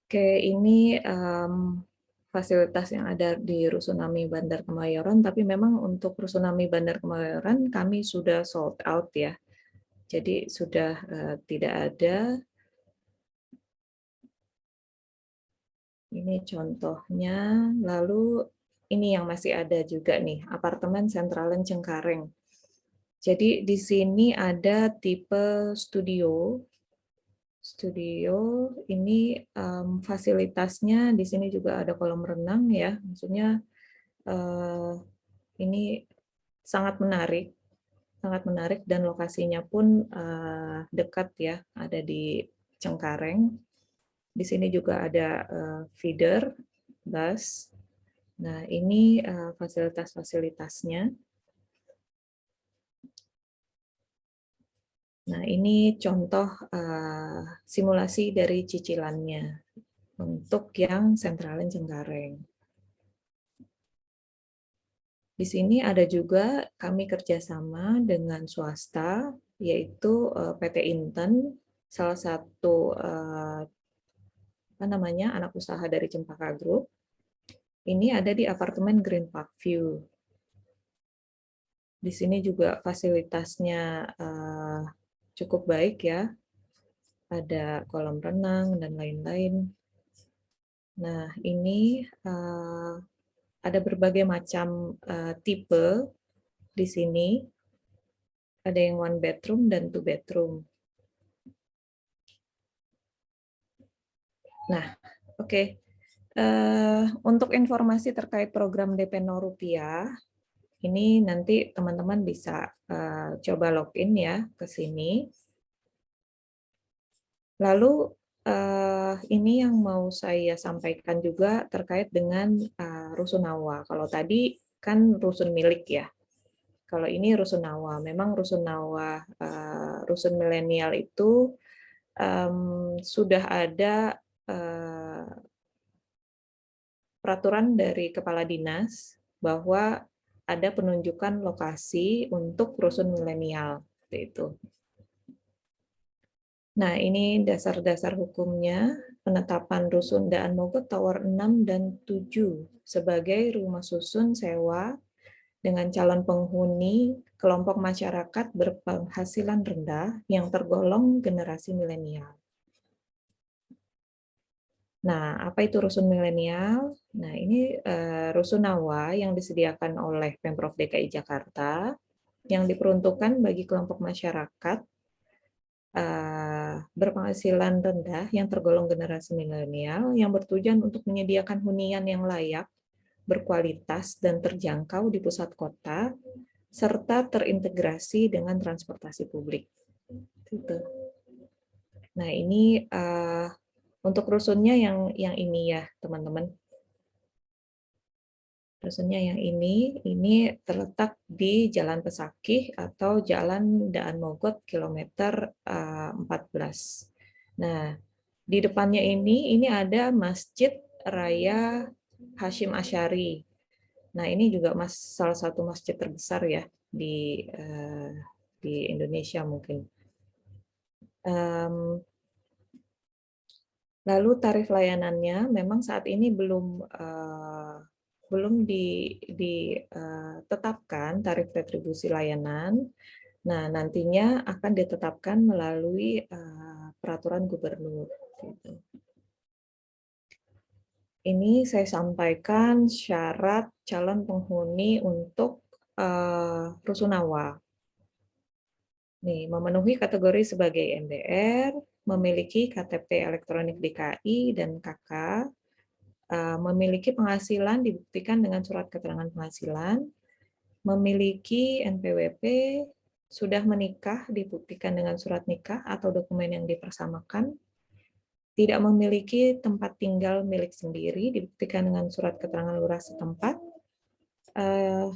Oke, ini fasilitas yang ada di Rusunami Bandar Kemayoran, tapi memang untuk Rusunami Bandar Kemayoran kami sudah sold out ya. Jadi sudah tidak ada. Ini contohnya. Lalu ini yang masih ada juga nih, apartemen Sentralan Cengkareng. Jadi di sini ada tipe studio. Studio ini fasilitasnya di sini juga ada kolam renang ya. Maksudnya ini sangat menarik dan lokasinya pun dekat ya, ada di Cengkareng. Di sini juga ada feeder bus. Nah, ini fasilitas-fasilitasnya. Nah, ini contoh simulasi dari cicilannya untuk yang Sentralan Cengkareng. Di sini ada juga kami kerjasama dengan swasta, yaitu PT Inten, salah satu anak usaha dari Cempaka Group. Ini ada di apartemen Green Park View. Di sini juga fasilitasnya cukup baik ya. Ada kolam renang dan lain-lain. Nah, ini ada berbagai macam tipe di sini. Ada yang 1 bedroom dan 2 bedroom. Nah, oke. Untuk informasi terkait program DP 0 rupiah, ini nanti teman-teman bisa coba login ya ke sini. Lalu ini yang mau saya sampaikan juga terkait dengan Rusunawa. Kalau tadi kan rusun milik ya. Kalau ini Rusunawa, memang Rusunawa, rusun milenial itu sudah ada peraturan dari kepala dinas bahwa ada penunjukan lokasi untuk rusun milenial, seperti itu. Nah, ini dasar-dasar hukumnya, penetapan Rusun Daan Mogot Tower 6 dan 7 sebagai rumah susun sewa dengan calon penghuni kelompok masyarakat berpenghasilan rendah yang tergolong generasi milenial. Nah, apa itu rusun milenial? Nah, ini rusunawa yang disediakan oleh Pemprov DKI Jakarta yang diperuntukkan bagi kelompok masyarakat berpenghasilan rendah yang tergolong generasi milenial yang bertujuan untuk menyediakan hunian yang layak, berkualitas, dan terjangkau di pusat kota, serta terintegrasi dengan transportasi publik. Nah, ini untuk rusunnya yang ini ya, teman-teman. Rusunnya yang ini terletak di Jalan Pesakih atau Jalan Daan Mogot kilometer 14. Nah, di depannya ini ada Masjid Raya Hashim Asy'ari. Nah, ini juga salah satu masjid terbesar ya di Indonesia mungkin. Lalu tarif layanannya memang saat ini belum ditetapkan tarif retribusi layanan. Nah, nantinya akan ditetapkan melalui peraturan gubernur. Gitu. Ini saya sampaikan syarat calon penghuni untuk Rusunawa. Nih, memenuhi kategori sebagai MDR, memiliki KTP elektronik DKI dan KK, memiliki penghasilan dibuktikan dengan surat keterangan penghasilan, memiliki NPWP, sudah menikah dibuktikan dengan surat nikah atau dokumen yang dipersamakan, tidak memiliki tempat tinggal milik sendiri dibuktikan dengan surat keterangan lurah setempat,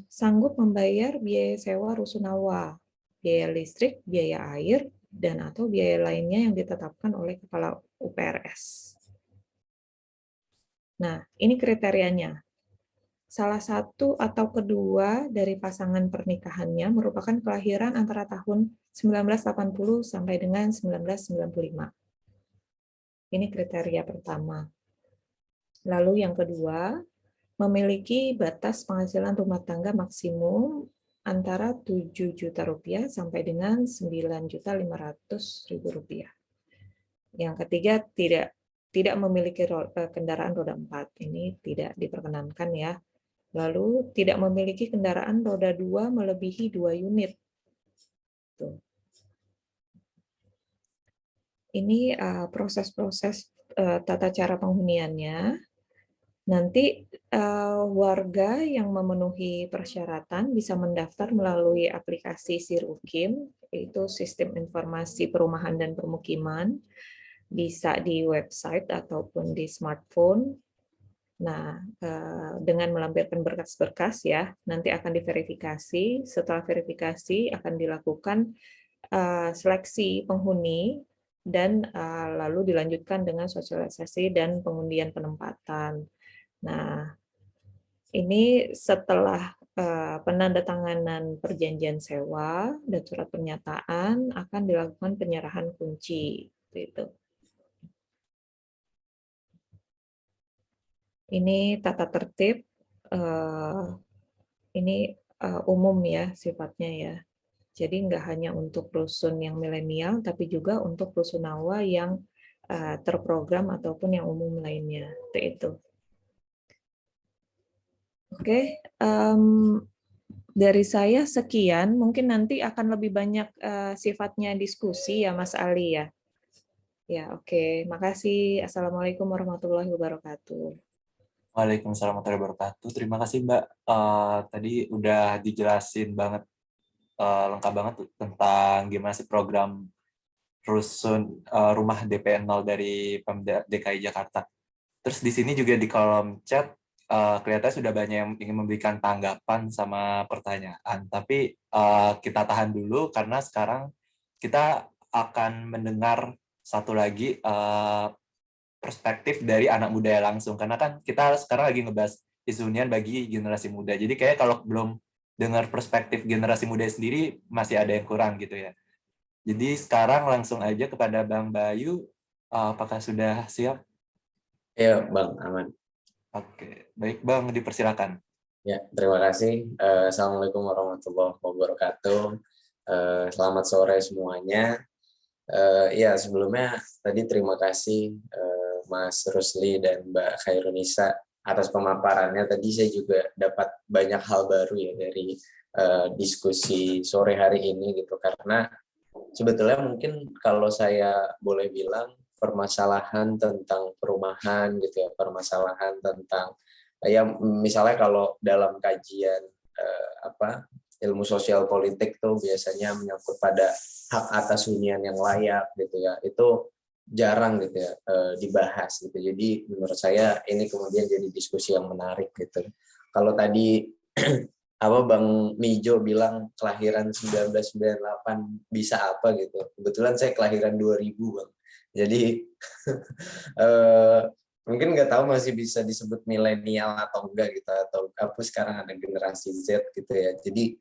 sanggup membayar biaya sewa rusunawa, biaya listrik, biaya air, dan atau biaya lainnya yang ditetapkan oleh Kepala UPRS. Nah, ini kriterianya. Salah satu atau kedua dari pasangan pernikahannya merupakan kelahiran antara tahun 1980 sampai dengan 1995. Ini kriteria pertama. Lalu yang kedua, memiliki batas penghasilan rumah tangga maksimum antara 7 juta rupiah sampai dengan 9.500.000 rupiah. Yang ketiga, tidak memiliki kendaraan roda 4. Ini tidak diperkenankan ya. Lalu tidak memiliki kendaraan roda 2 melebihi 2 unit. Tuh. Ini proses-proses tata cara penghuniannya. Nanti warga yang memenuhi persyaratan bisa mendaftar melalui aplikasi Sirukim, yaitu Sistem Informasi Perumahan dan Permukiman, bisa di website ataupun di smartphone. Nah, dengan melampirkan berkas-berkas ya, nanti akan diverifikasi. Setelah verifikasi akan dilakukan seleksi penghuni dan lalu dilanjutkan dengan sosialisasi dan pengundian penempatan. Nah, ini setelah penandatanganan perjanjian sewa dan surat pernyataan akan dilakukan penyerahan kunci. Gitu. Ini tata tertib, ini umum ya sifatnya ya. Jadi nggak hanya untuk rusun yang milenial, tapi juga untuk rusunawa yang terprogram ataupun yang umum lainnya. Itu. Oke, dari saya sekian. Mungkin nanti akan lebih banyak sifatnya diskusi ya, Mas Ali ya. Ya, oke. Makasih. Assalamualaikum warahmatullahi wabarakatuh. Waalaikumsalam warahmatullahi wabarakatuh. Terima kasih Mbak. Tadi udah dijelasin banget, lengkap banget tentang gimana sih program rusun rumah DP 0 dari Pemda DKI Jakarta. Terus di sini juga di kolom chat kelihatannya sudah banyak yang ingin memberikan tanggapan sama pertanyaan. Tapi kita tahan dulu karena sekarang kita akan mendengar satu lagi perspektif dari anak muda ya langsung. Karena kan kita sekarang lagi ngebahas isu hunian bagi generasi muda. Jadi kayak kalau belum dengar perspektif generasi muda sendiri masih ada yang kurang gitu ya. Jadi sekarang langsung aja kepada Bang Bayu, apakah sudah siap? Ya, Bang, aman. Oke, baik Bang, dipersilakan. Ya, terima kasih. Assalamualaikum warahmatullahi wabarakatuh. Selamat sore semuanya. Ya, sebelumnya tadi terima kasih Mas Rusli dan Mbak Khairunisa atas pemaparannya. Tadi saya juga dapat banyak hal baru ya dari diskusi sore hari ini gitu, karena sebetulnya mungkin kalau saya boleh bilang permasalahan tentang perumahan gitu ya, permasalahan tentang ya misalnya kalau dalam kajian ilmu sosial politik tuh biasanya menyangkut pada hak atas hunian yang layak gitu ya, itu jarang gitu ya dibahas gitu. Jadi menurut saya ini kemudian jadi diskusi yang menarik gitu. Kalau tadi Bang Mijo bilang kelahiran 1998 bisa apa gitu. Kebetulan saya kelahiran 2000 Bang. Jadi mungkin nggak tahu masih bisa disebut milenial atau enggak gitu, atau apa sekarang ada generasi Z gitu ya. Jadi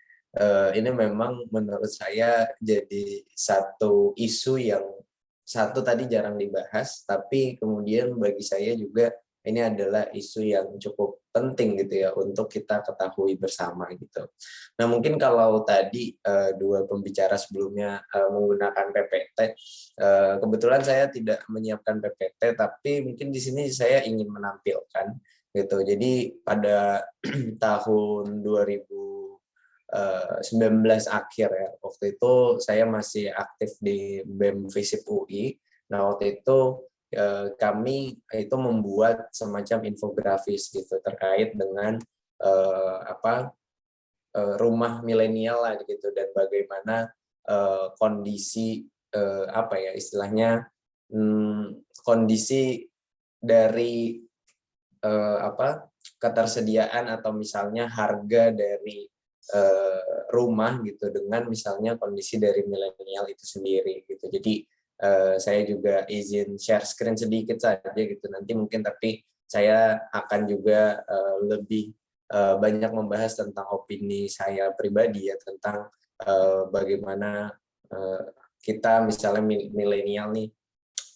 ini memang menurut saya jadi satu isu yang satu tadi jarang dibahas, tapi kemudian bagi saya juga ini adalah isu yang cukup penting gitu ya untuk kita ketahui bersama gitu. Nah mungkin kalau tadi dua pembicara sebelumnya menggunakan PPT, kebetulan saya tidak menyiapkan PPT, tapi mungkin di sini saya ingin menampilkan gitu. Jadi pada tahun 2019 akhir ya, waktu itu saya masih aktif di BEM FISIP UI. Nah waktu itu kami itu membuat semacam infografis gitu terkait dengan rumah milenial lah gitu, dan bagaimana kondisi apa ya istilahnya, kondisi dari ketersediaan atau misalnya harga dari rumah gitu dengan misalnya kondisi dari milenial itu sendiri gitu. Jadi saya juga izin share screen sedikit saja gitu nanti mungkin, tapi saya akan juga lebih banyak membahas tentang opini saya pribadi ya tentang bagaimana kita misalnya milenial nih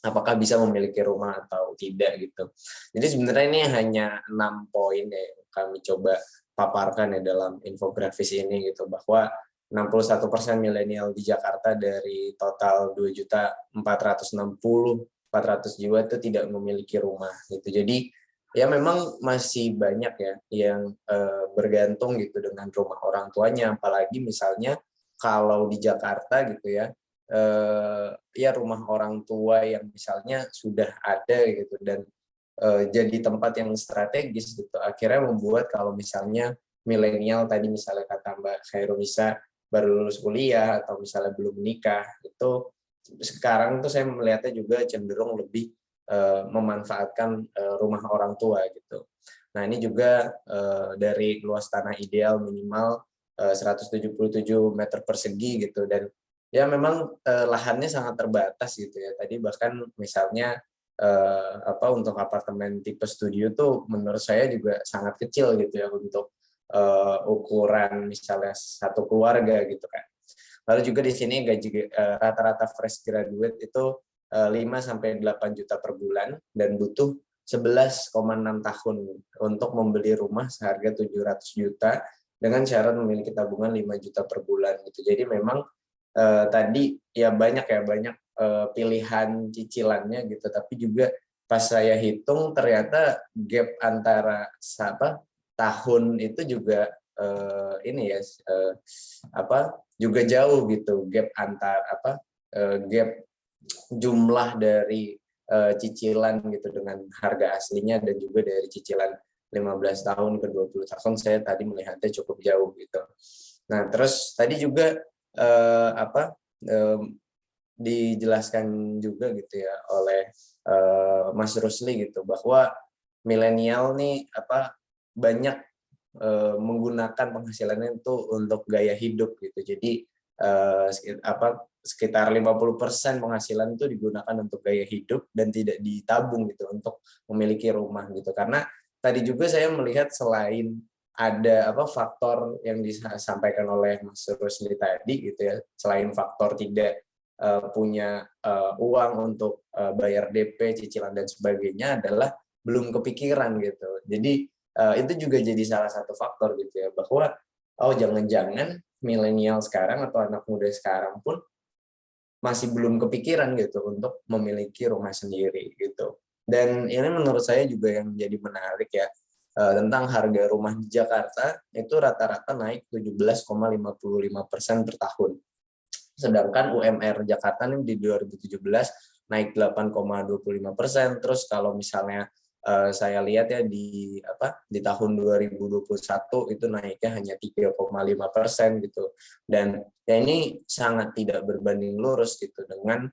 apakah bisa memiliki rumah atau tidak gitu. Jadi sebenarnya ini hanya 6 poin ya yang kami coba paparkan ya dalam infografis ini gitu, bahwa 61% milenial di Jakarta dari total 2.460.400 jiwa itu tidak memiliki rumah gitu. Jadi ya memang masih banyak ya yang bergantung gitu dengan rumah orang tuanya, apalagi misalnya kalau di Jakarta gitu ya, ya rumah orang tua yang misalnya sudah ada gitu dan jadi tempat yang strategis gitu, akhirnya membuat kalau misalnya milenial tadi misalnya kata Mbak Khairunisa baru lulus kuliah atau misalnya belum menikah, itu sekarang tuh saya melihatnya juga cenderung lebih memanfaatkan rumah orang tua gitu. Nah ini juga dari luas tanah ideal minimal 177 meter persegi gitu, dan ya memang lahannya sangat terbatas gitu ya. Tadi bahkan misalnya untuk apartemen tipe studio tuh menurut saya juga sangat kecil gitu ya untuk ukuran misalnya satu keluarga gitu kan. Lalu juga di sini gaji rata-rata fresh graduate itu 5-8 juta per bulan dan butuh 11,6 tahun untuk membeli rumah seharga 700 juta dengan syarat memiliki tabungan 5 juta per bulan gitu. Jadi memang tadi ya banyak pilihan cicilannya gitu, tapi juga pas saya hitung ternyata gap antara tahun itu juga juga jauh gitu, gap antar gap jumlah dari cicilan gitu dengan harga aslinya dan juga dari cicilan 15 tahun ke 20 tahun saya tadi melihatnya cukup jauh gitu. Nah, terus tadi juga dijelaskan juga gitu ya oleh Mas Rusli gitu bahwa milenial nih banyak menggunakan penghasilannya itu untuk gaya hidup gitu. Jadi sekitar 50% penghasilan itu digunakan untuk gaya hidup dan tidak ditabung gitu untuk memiliki rumah gitu. Karena tadi juga saya melihat selain ada faktor yang disampaikan oleh Mas Rusli tadi gitu ya, selain faktor tidak punya uang untuk bayar DP, cicilan dan sebagainya adalah belum kepikiran gitu. Jadi itu juga jadi salah satu faktor gitu ya, bahwa jangan-jangan milenial sekarang atau anak muda sekarang pun masih belum kepikiran gitu untuk memiliki rumah sendiri gitu. Dan ini menurut saya juga yang jadi menarik ya, tentang harga rumah di Jakarta itu rata-rata naik 17,55% per tahun. Sedangkan UMR Jakarta nih di 2017 naik 8,25%. Terus kalau misalnya saya lihat ya di tahun 2021 itu naiknya hanya 3,5% gitu, dan ya ini sangat tidak berbanding lurus gitu dengan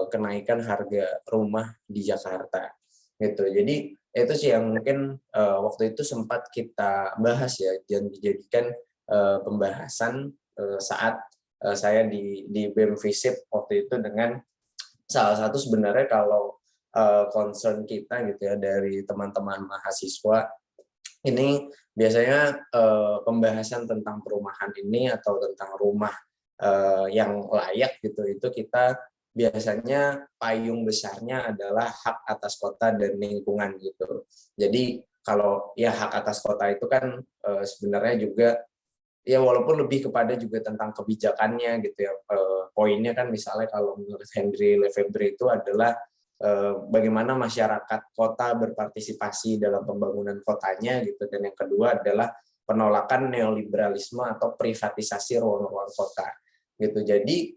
kenaikan harga rumah di Jakarta gitu. Jadi itu sih yang mungkin waktu itu sempat kita bahas ya, dan dijadikan pembahasan saat saya di BEM FISIP waktu itu, dengan salah satu sebenarnya kalau concern kita gitu ya dari teman-teman mahasiswa ini biasanya pembahasan tentang perumahan ini atau tentang rumah yang layak gitu, itu kita biasanya payung besarnya adalah hak atas kota dan lingkungan gitu. Jadi kalau ya hak atas kota itu kan sebenarnya juga ya walaupun lebih kepada juga tentang kebijakannya gitu ya. Poinnya kan misalnya kalau menurut Henry Lefebvre itu adalah bagaimana masyarakat kota berpartisipasi dalam pembangunan kotanya gitu, dan yang kedua adalah penolakan neoliberalisme atau privatisasi ruang-ruang kota gitu. Jadi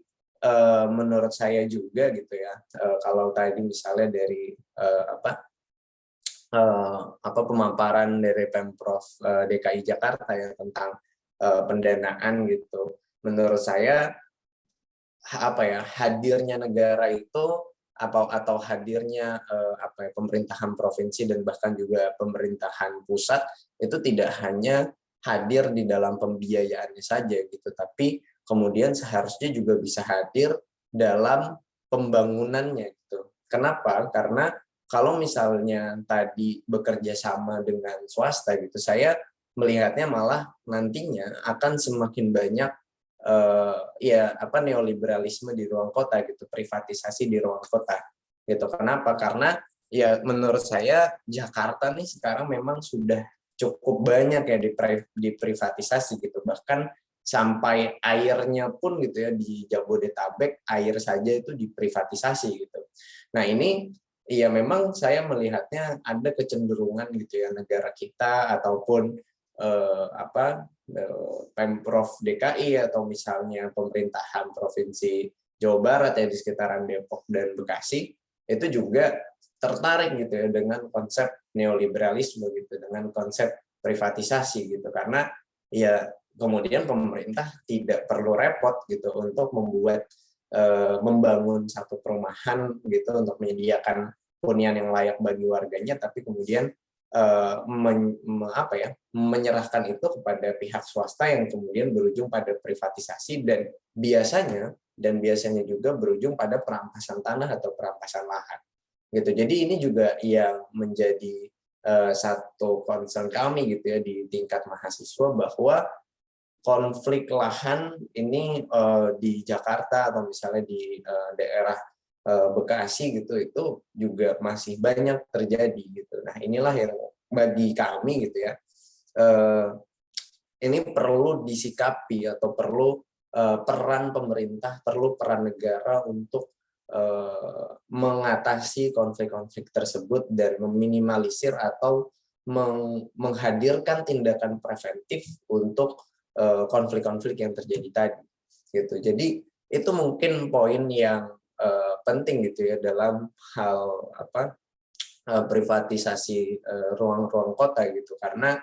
menurut saya juga gitu ya, kalau tadi misalnya dari pemaparan dari Pemprov DKI Jakarta ya tentang pendanaan gitu, menurut saya hadirnya negara itu atau hadirnya pemerintahan provinsi dan bahkan juga pemerintahan pusat itu tidak hanya hadir di dalam pembiayaannya saja gitu, tapi kemudian seharusnya juga bisa hadir dalam pembangunannya gitu. Kenapa? Karena kalau misalnya tadi bekerja sama dengan swasta gitu, saya melihatnya malah nantinya akan semakin banyak neoliberalisme di ruang kota gitu, privatisasi di ruang kota gitu. Kenapa? Karena ya menurut saya Jakarta nih sekarang memang sudah cukup banyak ya diprivatisasi gitu, bahkan sampai airnya pun gitu ya di Jabodetabek air saja itu diprivatisasi gitu. Nah ini ya memang saya melihatnya ada kecenderungan gitu ya negara kita ataupun Pemprov DKI atau misalnya pemerintahan Provinsi Jawa Barat ya di sekitaran Depok dan Bekasi itu juga tertarik gitu ya dengan konsep neoliberalisme gitu, dengan konsep privatisasi gitu, karena ya kemudian pemerintah tidak perlu repot gitu untuk membangun satu perumahan gitu untuk menyediakan hunian yang layak bagi warganya, tapi kemudian menyerahkan itu kepada pihak swasta yang kemudian berujung pada privatisasi dan biasanya juga berujung pada perampasan tanah atau perampasan lahan gitu. Jadi ini juga yang menjadi satu concern kami gitu ya di tingkat mahasiswa, bahwa konflik lahan ini di Jakarta atau misalnya di daerah Bekasi gitu itu juga masih banyak terjadi gitu. Nah inilah yang bagi kami gitu ya, ini perlu disikapi atau perlu peran pemerintah, perlu peran negara untuk mengatasi konflik-konflik tersebut dan meminimalisir atau menghadirkan tindakan preventif untuk konflik-konflik yang terjadi tadi gitu. Jadi itu mungkin poin yang penting gitu ya dalam hal privatisasi ruang-ruang kota gitu, karena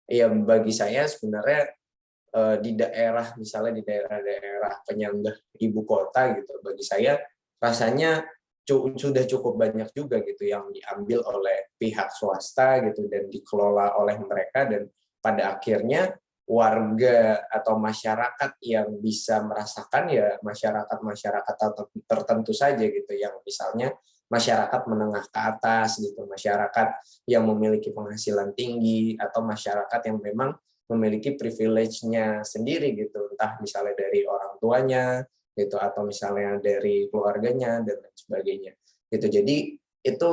ya bagi saya sebenarnya di daerah misalnya di daerah-daerah penyangga ibu kota gitu, bagi saya rasanya sudah cukup banyak juga gitu yang diambil oleh pihak swasta gitu dan dikelola oleh mereka, dan pada akhirnya warga atau masyarakat yang bisa merasakan ya masyarakat tertentu saja gitu, yang misalnya masyarakat menengah ke atas gitu, masyarakat yang memiliki penghasilan tinggi, atau masyarakat yang memang memiliki privilege-nya sendiri gitu, entah misalnya dari orang tuanya gitu atau misalnya dari keluarganya dan lain sebagainya gitu. Jadi itu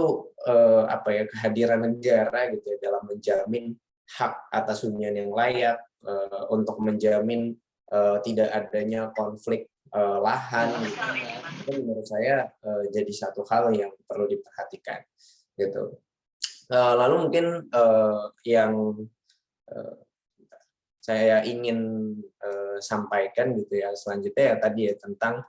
kehadiran negara gitu ya dalam menjamin hak atas hunian yang layak, untuk menjamin tidak adanya konflik lahan gitu. Itu menurut saya jadi satu hal yang perlu diperhatikan gitu. Lalu mungkin yang saya ingin sampaikan gitu ya selanjutnya ya tadi ya tentang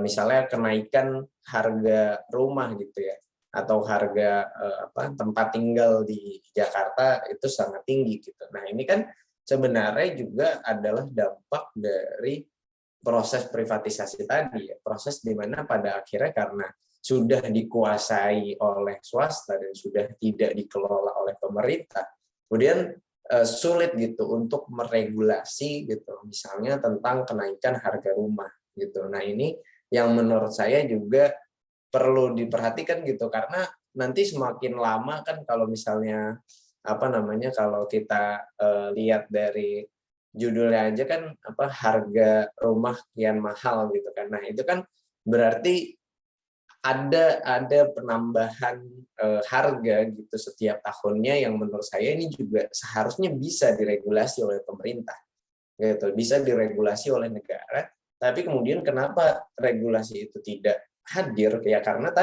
misalnya kenaikan harga rumah gitu ya, atau harga tempat tinggal di Jakarta itu sangat tinggi gitu. Nah ini kan sebenarnya juga adalah dampak dari proses privatisasi tadi ya, proses di mana pada akhirnya karena sudah dikuasai oleh swasta dan sudah tidak dikelola oleh pemerintah, kemudian sulit gitu untuk meregulasi gitu, misalnya tentang kenaikan harga rumah gitu. Nah ini yang menurut saya juga perlu diperhatikan gitu, karena nanti semakin lama kan kalau misalnya kalau kita lihat dari judulnya aja kan harga rumah kian mahal gitu kan. Nah itu kan berarti ada penambahan harga gitu setiap tahunnya yang menurut saya ini juga seharusnya bisa diregulasi oleh pemerintah gitu, bisa diregulasi oleh negara, tapi kemudian kenapa regulasi itu tidak hadir ya karena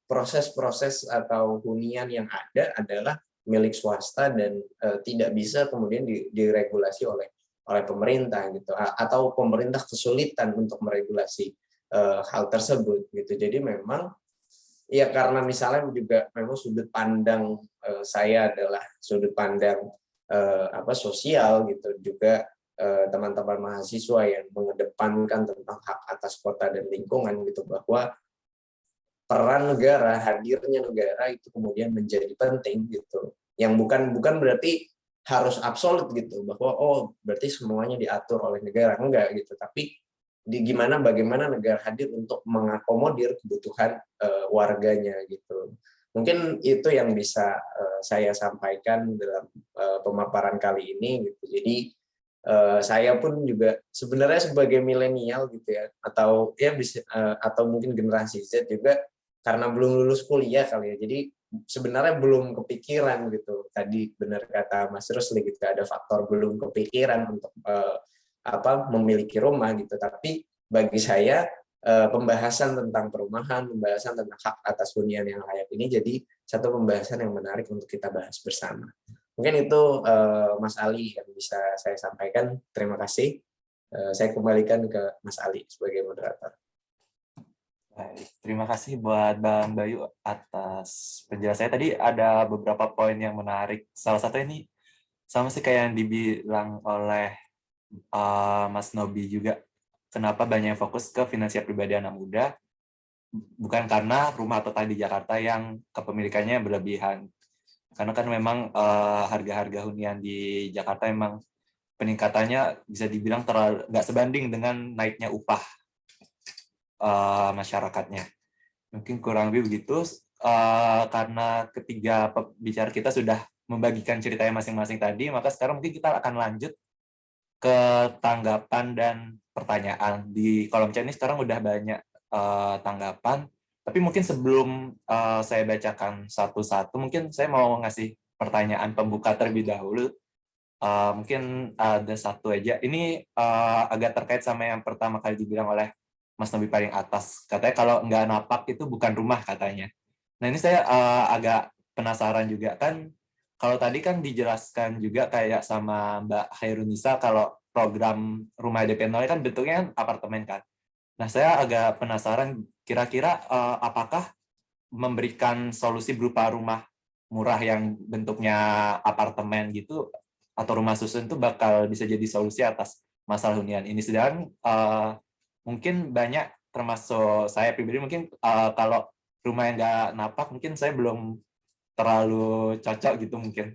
proses-proses atau hunian yang ada adalah milik swasta dan tidak bisa kemudian diregulasi oleh pemerintah gitu, atau pemerintah kesulitan untuk meregulasi hal tersebut gitu. Jadi memang ya karena misalnya juga memang sudut pandang saya adalah sudut pandang sosial gitu, juga teman-teman mahasiswa yang mengedepankan tentang hak atas kota dan lingkungan gitu, bahwa peran negara, hadirnya negara itu kemudian menjadi penting gitu. Yang bukan berarti harus absolut gitu, bahwa berarti semuanya diatur oleh negara, enggak gitu. Tapi bagaimana negara hadir untuk mengakomodir kebutuhan warganya gitu. Mungkin itu yang bisa saya sampaikan dalam pemaparan kali ini gitu. Jadi saya pun juga sebenarnya sebagai milenial gitu ya, atau ya bisa atau mungkin generasi Z juga, karena belum lulus kuliah kali ya, jadi sebenarnya belum kepikiran gitu. Tadi benar kata Mas Rusli gitu, ada faktor belum kepikiran untuk memiliki rumah gitu. Tapi bagi saya pembahasan tentang perumahan, pembahasan tentang hak atas hunian yang layak ini jadi satu pembahasan yang menarik untuk kita bahas bersama. Mungkin itu Mas Ali yang bisa saya sampaikan. Terima kasih. Saya kembalikan ke Mas Ali sebagai moderator. Baik, terima kasih buat Bang Bayu atas penjelasannya. Tadi ada beberapa poin yang menarik. Salah satu ini sama sih kayak yang dibilang oleh Mas Nobi juga. Kenapa banyak yang fokus ke finansial pribadi anak muda? Bukan karena rumah atau tanah di Jakarta yang kepemilikannya berlebihan. Karena kan memang harga-harga hunian di Jakarta memang peningkatannya bisa dibilang terlalu nggak sebanding dengan naiknya upah masyarakatnya. Mungkin kurang lebih begitu, karena ketiga pembicara kita sudah membagikan ceritanya masing-masing tadi, maka sekarang mungkin kita akan lanjut ke tanggapan dan pertanyaan. Di kolom chat ini sekarang udah banyak tanggapan, tapi mungkin sebelum saya bacakan satu-satu, mungkin saya mau ngasih pertanyaan pembuka terlebih dahulu. Mungkin ada satu aja. Ini agak terkait sama yang pertama kali dibilang oleh Mas Nobi paling atas. Katanya kalau nggak napak itu bukan rumah katanya. Nah ini saya agak penasaran juga kan. Kalau tadi kan dijelaskan juga kayak sama Mbak Khairunisa kalau program rumah DP 0 kan bentuknya kan apartemen kan. Nah saya agak penasaran kira-kira apakah memberikan solusi berupa rumah murah yang bentuknya apartemen gitu atau rumah susun itu bakal bisa jadi solusi atas masalah hunian ini. Sedangkan mungkin banyak termasuk saya pribadi mungkin kalau rumah yang nggak napak mungkin saya belum terlalu cocok gitu mungkin.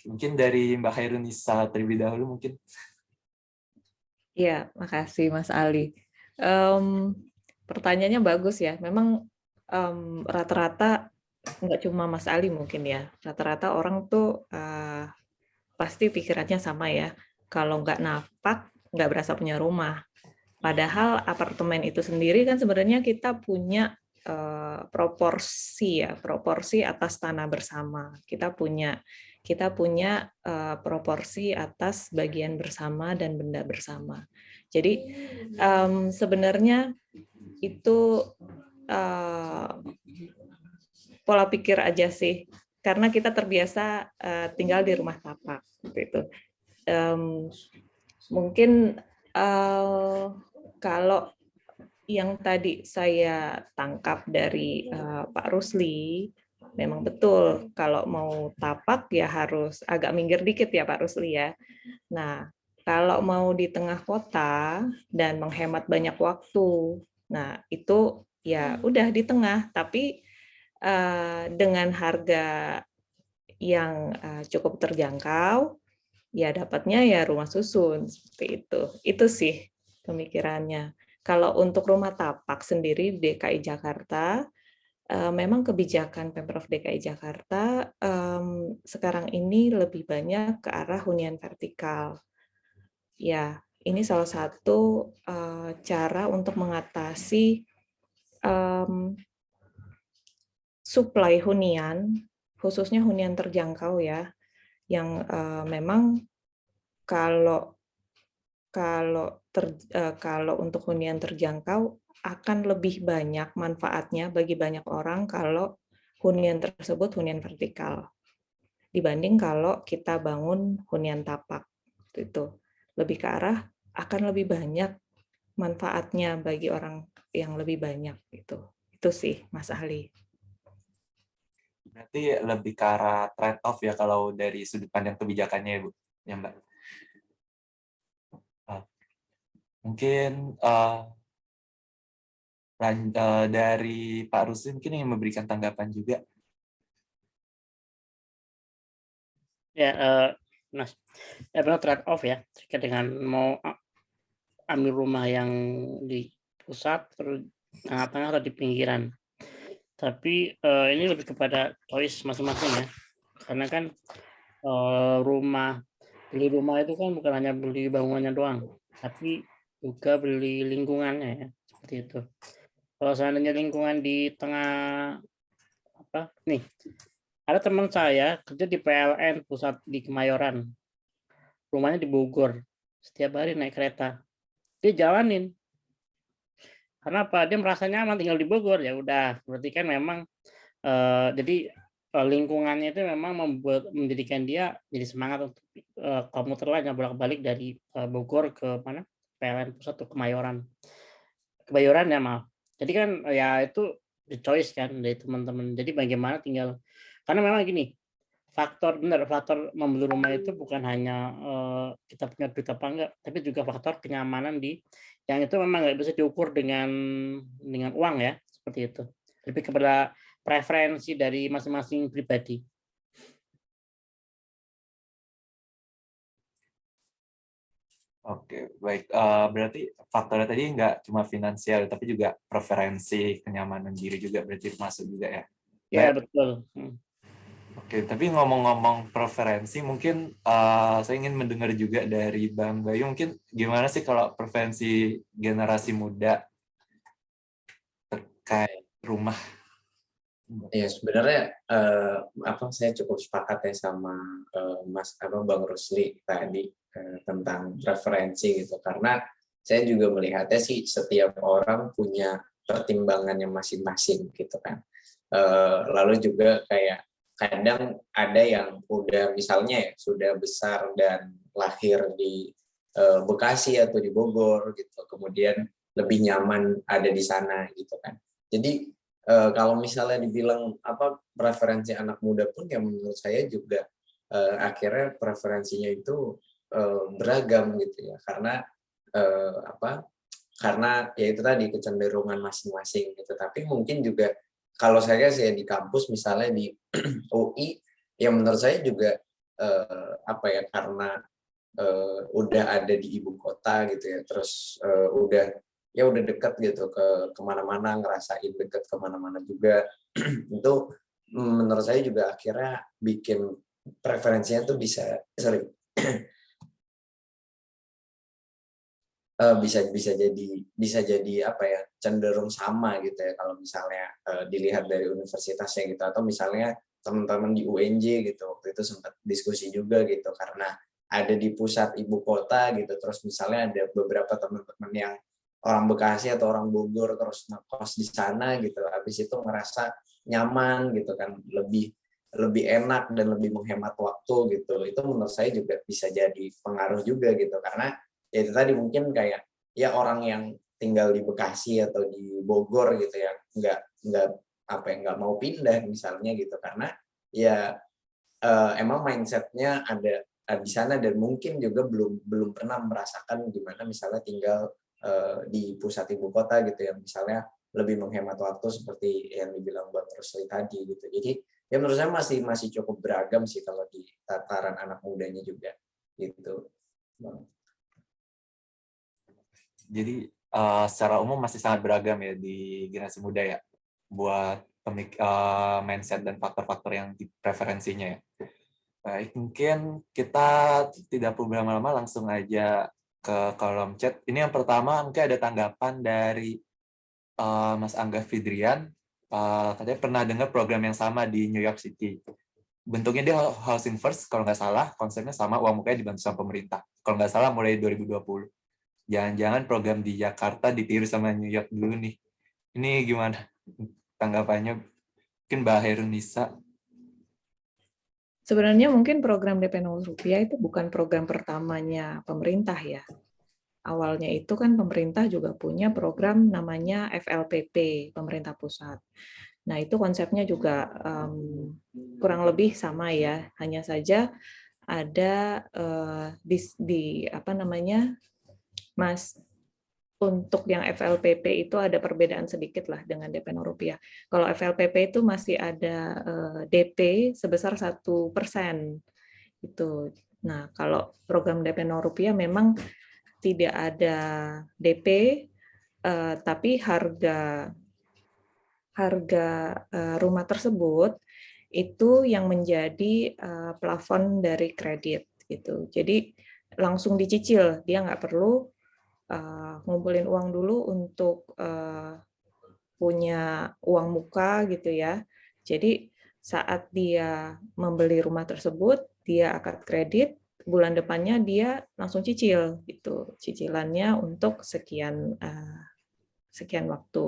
Mungkin dari Mbak Khairunisa terlebih dahulu mungkin. Iya, makasih Mas Ali. Pertanyaannya bagus ya. Memang rata-rata nggak cuma Mas Ali mungkin ya. Rata-rata orang tuh pasti pikirannya sama ya. Kalau nggak napak, nggak berasa punya rumah. Padahal apartemen itu sendiri kan sebenarnya kita punya proporsi atas tanah bersama. Kita punya proporsi atas bagian bersama dan benda bersama. Jadi sebenarnya itu pola pikir aja sih, karena kita terbiasa tinggal di rumah tapak gitu. Mungkin kalau yang tadi saya tangkap dari Pak Rusli, memang betul kalau mau tapak ya harus agak minggir dikit ya Pak Rusli ya. Nah, kalau mau di tengah kota dan menghemat banyak waktu, nah itu ya udah di tengah, tapi dengan harga yang cukup terjangkau, ya dapatnya ya rumah susun seperti itu. Itu sih pemikirannya. Kalau untuk rumah tapak sendiri di DKI Jakarta, memang kebijakan Pemprov DKI Jakarta sekarang ini lebih banyak ke arah hunian vertikal. Ya, ini salah satu cara untuk mengatasi suplai hunian, khususnya hunian terjangkau ya, yang memang kalau untuk hunian terjangkau akan lebih banyak manfaatnya bagi banyak orang kalau hunian tersebut hunian vertikal dibanding kalau kita bangun hunian tapak. Itu lebih ke arah akan lebih banyak manfaatnya bagi orang yang lebih banyak gitu. Itu sih Mas Ali. Berarti lebih ke arah trade off ya kalau dari sudut pandang kebijakannya ya Bu, ya Mbak. Mungkin dari Pak Rusli mungkin yang memberikan tanggapan juga. Ya, Mas, benar trade off ya, terkait dengan mau ambil rumah yang di pusat, terus tengah-tengah atau di pinggiran. Tapi ini lebih kepada choice masing-masing ya, karena kan beli rumah itu kan bukan hanya beli bangunannya doang, tapi juga beli lingkungannya ya, seperti itu. Kalau seandainya lingkungan di tengah ada teman saya kerja di PLN pusat di Kemayoran, rumahnya di Bogor, setiap hari naik kereta, dia jalanin. Karena apa? Dia merasa nyaman tinggal di Bogor, ya udah. Berarti kan memang jadi lingkungannya itu memang menjadikan dia jadi semangat untuk komuter lain yang bolak-balik dari Bogor ke mana? PLN pusat atau Kebayoran ya maaf. Jadi kan ya itu the choice kan dari teman-teman. Jadi bagaimana tinggal, karena memang gini, faktor membeli rumah itu bukan hanya kita punya duit apa enggak, tapi juga faktor kenyamanan yang itu memang nggak bisa diukur dengan uang ya, seperti itu. Lebih kepada preferensi dari masing-masing pribadi. Oke, baik. Berarti faktornya tadi nggak cuma finansial, tapi juga preferensi, kenyamanan diri juga berarti masuk juga ya. Ya, Baik. betul. Oke, tapi ngomong-ngomong preferensi, mungkin saya ingin mendengar juga dari Bang Bayu, mungkin gimana sih kalau preferensi generasi muda terkait rumah? Ya sebenarnya saya cukup sepakat ya sama Bang Rusli tadi tentang preferensi gitu, karena saya juga melihatnya sih setiap orang punya pertimbangannya masing-masing gitu kan. Lalu juga kayak kadang ada yang udah misalnya ya sudah besar dan lahir di Bekasi atau di Bogor gitu, kemudian lebih nyaman ada di sana gitu kan. Jadi kalau misalnya dibilang preferensi anak muda pun, yang menurut saya juga akhirnya preferensinya itu beragam gitu ya, karena karena ya itu tadi kecenderungan masing-masing gitu. Tapi mungkin juga kalau saya di kampus misalnya di UI, yang menurut saya juga karena udah ada di ibu kota gitu ya, terus udah dekat gitu ke kemana-mana, ngerasain dekat kemana-mana juga. Itu menurut saya juga akhirnya bikin preferensinya tuh bisa jadi cenderung sama gitu ya, kalau misalnya dilihat dari universitasnya gitu, atau misalnya teman-teman di UNJ gitu waktu itu sempat diskusi juga gitu, karena ada di pusat ibu kota gitu, terus misalnya ada beberapa teman-teman yang orang Bekasi atau orang Bogor terus ngekos di sana gitu, habis itu ngerasa nyaman gitu kan, lebih enak dan lebih menghemat waktu gitu. Itu menurut saya juga bisa jadi pengaruh juga gitu, karena ya itu tadi mungkin kayak ya orang yang tinggal di Bekasi atau di Bogor gitu ya nggak mau pindah misalnya gitu, karena ya emang mindsetnya ada di sana, dan mungkin juga belum pernah merasakan gimana misalnya tinggal di pusat ibu kota gitu, yang misalnya lebih menghemat waktu seperti yang dibilang Bang Rusli tadi gitu. Jadi ya menurut saya masih cukup beragam sih kalau di tataran anak mudanya juga gitu, Bang. Jadi secara umum masih sangat beragam ya di generasi muda ya, buat mindset dan faktor-faktor yang di preferensinya ya. Baik, mungkin kita tidak perlu berlama-lama, langsung aja ke kolom chat. Ini yang pertama mungkin ada tanggapan dari Mas Angga Fidrian. Katanya pernah dengar program yang sama di New York City. Bentuknya dia housing first, kalau nggak salah, konsepnya sama, uang mukanya dibantu sama pemerintah. Kalau nggak salah mulai 2020. Jangan-jangan program di Jakarta ditiru sama New York dulu nih. Ini gimana tanggapannya? Mungkin Mbak Herunisa. Sebenarnya mungkin program DP 0 rupiah itu bukan program pertamanya pemerintah ya. Awalnya itu kan pemerintah juga punya program namanya FLPP, pemerintah pusat. Nah itu konsepnya juga kurang lebih sama ya, hanya saja ada di apa namanya, Mas, untuk yang FLPP itu ada perbedaan sedikit lah dengan DP 0 rupiah. Kalau FLPP itu masih ada DP sebesar 1% itu. Nah, kalau program DP 0 rupiah memang tidak ada DP, tapi harga rumah tersebut itu yang menjadi plafon dari kredit gitu. Jadi langsung dicicil, dia nggak perlu ngumpulin uang dulu untuk punya uang muka gitu ya. Jadi saat dia membeli rumah tersebut, dia akad kredit, bulan depannya dia langsung cicil gitu. Cicilannya untuk sekian waktu.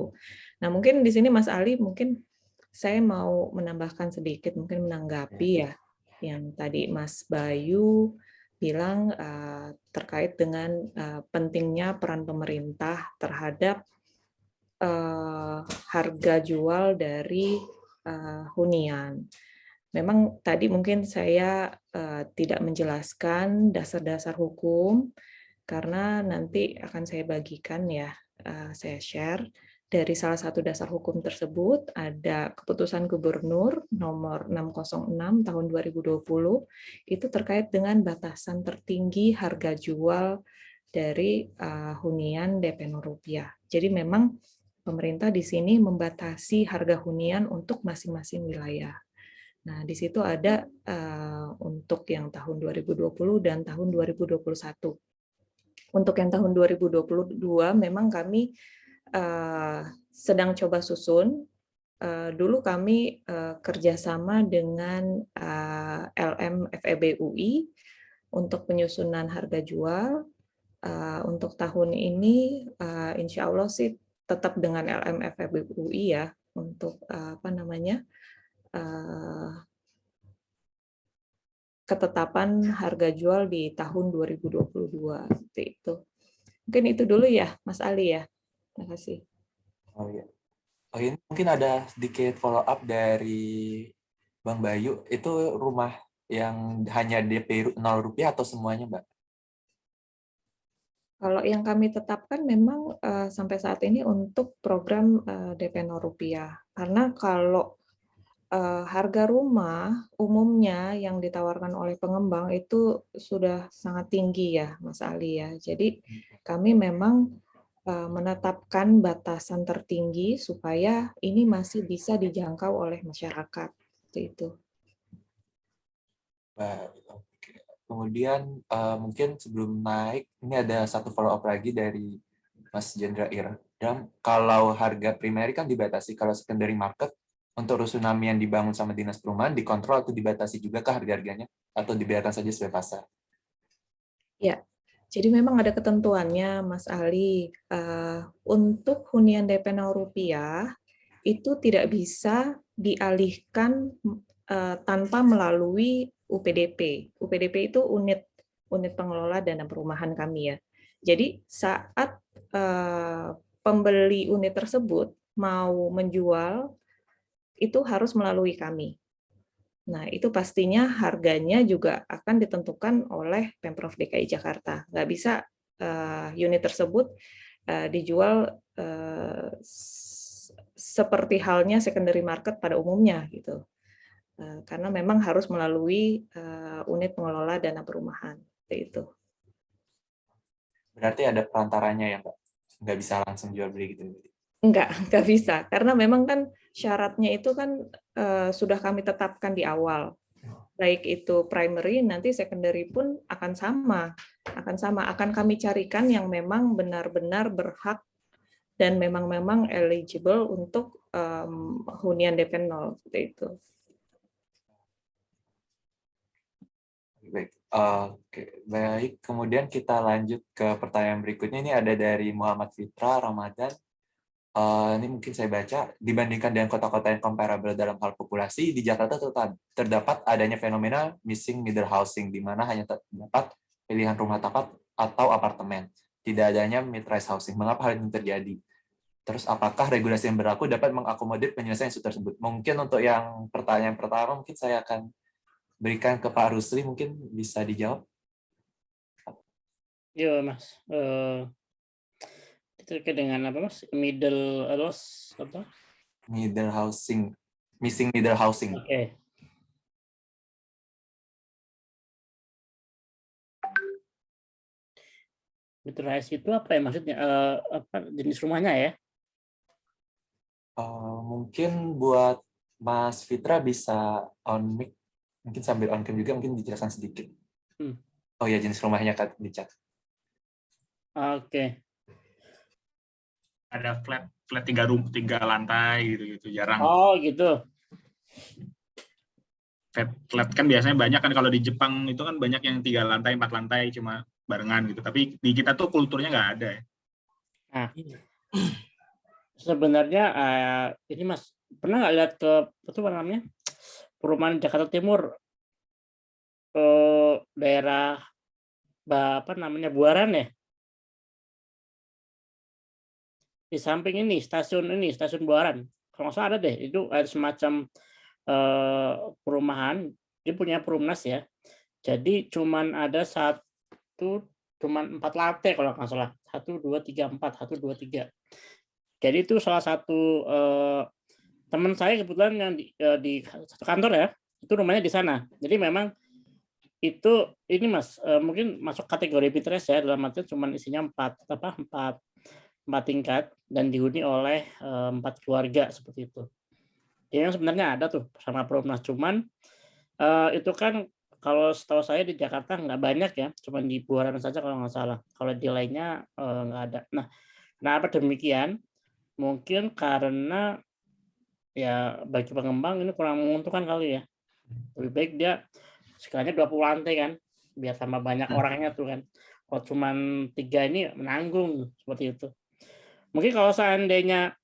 Nah, mungkin di sini Mas Ali mungkin saya mau menambahkan sedikit, mungkin menanggapi ya yang tadi Mas Bayu bilang terkait dengan pentingnya peran pemerintah terhadap harga jual dari hunian. Memang tadi mungkin saya tidak menjelaskan dasar-dasar hukum karena nanti akan saya bagikan ya, saya share. Dari salah satu dasar hukum tersebut ada Keputusan Gubernur nomor 606 tahun 2020 itu terkait dengan batasan tertinggi harga jual dari hunian DP 0 rupiah. Jadi memang pemerintah di sini membatasi harga hunian untuk masing-masing wilayah. Nah, di situ ada untuk yang tahun 2020 dan tahun 2021. Untuk yang tahun 2022 memang kami sedang coba susun. Dulu kami kerjasama dengan LM-FEB UI untuk penyusunan harga jual. Untuk tahun ini, insya Allah sih tetap dengan LM-FEB UI ya untuk ketetapan harga jual di tahun 2022 seperti itu. Mungkin itu dulu ya, Mas Ali ya. Terima kasih. Oh iya. Oh, ini mungkin ada sedikit follow up dari Bang Bayu. Itu rumah yang hanya DP 0 rupiah atau semuanya, Mbak? Kalau yang kami tetapkan memang sampai saat ini untuk program DP 0 rupiah. Karena kalau harga rumah umumnya yang ditawarkan oleh pengembang itu sudah sangat tinggi ya, Mas Ali ya. Jadi kami memang menetapkan batasan tertinggi supaya ini masih bisa dijangkau oleh masyarakat. Seperti itu. Baik, oke. Kemudian mungkin sebelum naik, ini ada satu follow up lagi dari Mas Jendra Irdam. Kalau harga primary kan dibatasi, kalau secondary market untuk rusunami yang dibangun sama dinas perumahan dikontrol atau dibatasi juga ke harga-harganya atau dibiarkan saja sesuai pasar? Ya, jadi memang ada ketentuannya, Mas Ali. Untuk hunian DP 0 rupiah itu tidak bisa dialihkan tanpa melalui UPDP. UPDP itu unit pengelola dana perumahan kami ya. Jadi saat pembeli unit tersebut mau menjual itu harus melalui kami. Nah, itu pastinya harganya juga akan ditentukan oleh Pemprov DKI Jakarta. Nggak bisa unit tersebut dijual seperti halnya secondary market pada umumnya gitu. Karena memang harus melalui unit pengelola dana perumahan. Seperti itu. Berarti ada perantaranya ya, Mbak? Nggak bisa langsung jual beli gitu? Nggak bisa. Karena memang kan syaratnya itu kan sudah kami tetapkan di awal. baik itu primary, nanti secondary pun akan sama. Akan kami carikan yang memang benar-benar berhak dan memang eligible untuk hunian DP 0 seperti itu. Baik, oke, baik. Kemudian kita lanjut ke pertanyaan berikutnya. Ini ada dari Muhammad Fitra Ramadan. Ini mungkin saya baca, dibandingkan dengan kota-kota yang comparable dalam hal populasi, di Jakarta terdapat adanya fenomena missing middle housing, di mana hanya terdapat pilihan rumah tapak atau apartemen, tidak adanya mid-rise housing. Mengapa hal ini terjadi? Terus apakah regulasi yang berlaku dapat mengakomodir penyelesaian isu tersebut? Mungkin untuk yang pertanyaan pertama, mungkin saya akan berikan ke Pak Rusli, mungkin bisa dijawab. Iya, Mas. Itu terkait dengan apa, Mas? Middle loss apa? Middle housing, missing middle housing. Oke. Middle rise itu apa ya maksudnya? Apa jenis rumahnya ya? Mungkin buat Mas Fitra bisa on mic, mungkin sambil on cam juga, mungkin dijelaskan sedikit. Oh ya, jenis rumahnya kan di chat. Oke. Ada flat 3 lantai gitu jarang. Oh gitu. Flat kan biasanya banyak kan, kalau di Jepang itu kan banyak yang 3 lantai 4 lantai cuma barengan gitu, tapi di kita tuh kulturnya nggak ada ya. Nah, sebenarnya ini Mas pernah nggak lihat ke itu apa namanya perumahan Jakarta Timur, daerah apa namanya Buaran ya? Di samping ini stasiun Buaran. Kalau nggak salah ada deh, itu ada semacam perumahan, dia punya Perumnas ya. Jadi cuman ada cuman 4 lantai kalau nggak salah. 1, 2, 3, 4, 1, 2, 3. Jadi itu salah satu teman saya kebetulan yang di satu kantor ya, itu rumahnya di sana. Jadi memang itu ini Mas, mungkin masuk kategori Pinterest ya, dalam artian cuman isinya 4 tingkat dan dihuni oleh 4 keluarga seperti itu. Ya, yang sebenarnya ada tuh sama Perumnas, cuman itu kan kalau setahu saya di Jakarta nggak banyak ya, cuman di Buaran saja kalau nggak salah. Kalau di lainnya nggak ada. Nah, kenapa demikian? Mungkin karena ya bagi pengembang ini kurang menguntungkan kali ya. Lebih baik dia sekalinya 20 lantai kan, biar sama banyak orangnya tuh kan. Kalau cuman 3 ini menanggung seperti itu. Mungkin kalau seandainya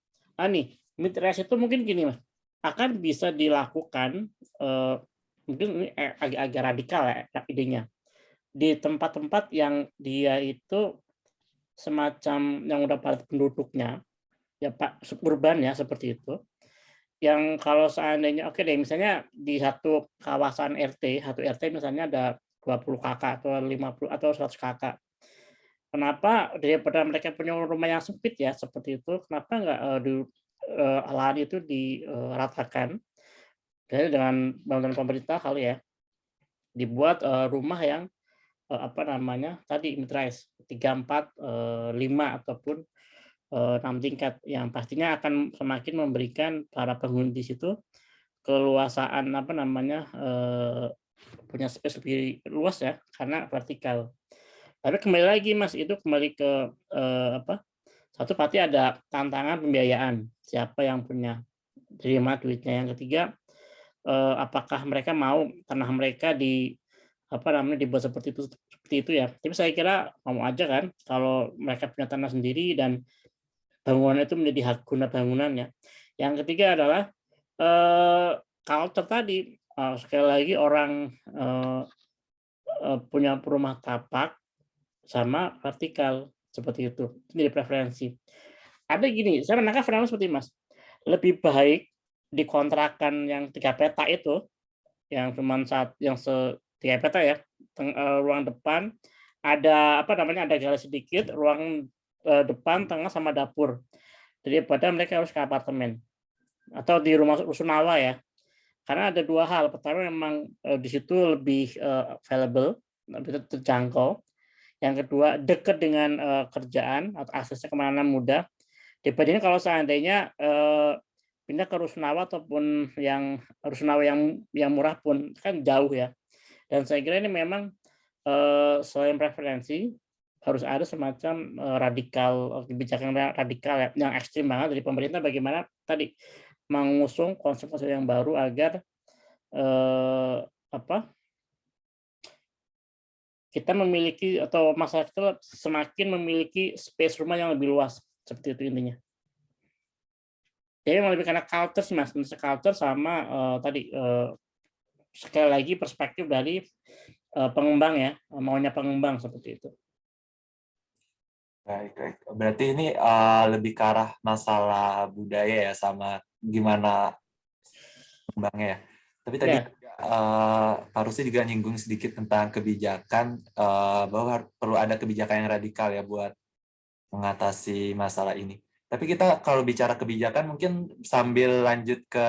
mid-rise itu mungkin gini Mas, akan bisa dilakukan mungkin ini agak radikal ya idenya. Di tempat-tempat yang dia itu semacam yang udah padat penduduknya, ya Pak, suburban ya seperti itu. Yang kalau seandainya oke deh, misalnya di satu kawasan satu RT misalnya ada 20 kakak atau 50 atau 100 kakak. Kenapa daripada mereka punya rumah yang sempit ya seperti itu, kenapa nggak lahan itu diratakan dengan bantuan pemerintah kali ya, dibuat rumah yang apa namanya tadi mid-rise 3, 4, 5 ataupun 6 tingkat yang pastinya akan semakin memberikan para penghuni di situ keluasaan apa namanya punya space lebih luas ya karena vertikal. Tapi kembali lagi Mas, itu kembali ke satu pasti ada tantangan pembiayaan, siapa yang punya, dari mana duitnya. Yang ketiga, apakah mereka mau tanah mereka dibuat seperti itu ya. Tapi saya kira mau aja kan kalau mereka punya tanah sendiri dan bangunan itu menjadi hak guna bangunan ya. Yang ketiga adalah culture tadi, sekali lagi orang punya rumah tapak sama vertikal seperti itu. Jadi preferensi. Ada gini, saya menangkap fenomena seperti Mas. Lebih baik dikontrakan yang 3 peta itu, yang cuma 3 peta ya, ruang depan ada ada galeri sedikit, ruang depan, tengah sama dapur. Daripada mereka harus ke apartemen atau di rumah rusunawa ya. Karena ada 2 hal. Pertama memang di situ lebih available, lebih terjangkau. Yang kedua dekat dengan kerjaan atau aksesnya kemana-mana mudah. Dibandingkan kalau seandainya pindah ke rusunawa ataupun yang rusunawa yang murah pun kan jauh ya. Dan saya kira ini memang selain preferensi harus ada semacam kebijakan radikal yang ekstrim banget dari pemerintah, bagaimana tadi mengusung konsep-konsep yang baru agar kita memiliki atau masyarakat itu semakin memiliki space rumah yang lebih luas, seperti itu intinya. Jadi memang lebih karena culture sih Mas, culture sama tadi sekali lagi perspektif dari pengembang ya, maunya pengembang seperti itu. Baik. Berarti ini lebih ke arah masalah budaya ya, sama gimana pengembangnya ya. Tapi tadi Pak Rusli juga nyinggung sedikit tentang kebijakan, bahwa perlu ada kebijakan yang radikal ya buat mengatasi masalah ini. Tapi kita kalau bicara kebijakan mungkin sambil lanjut ke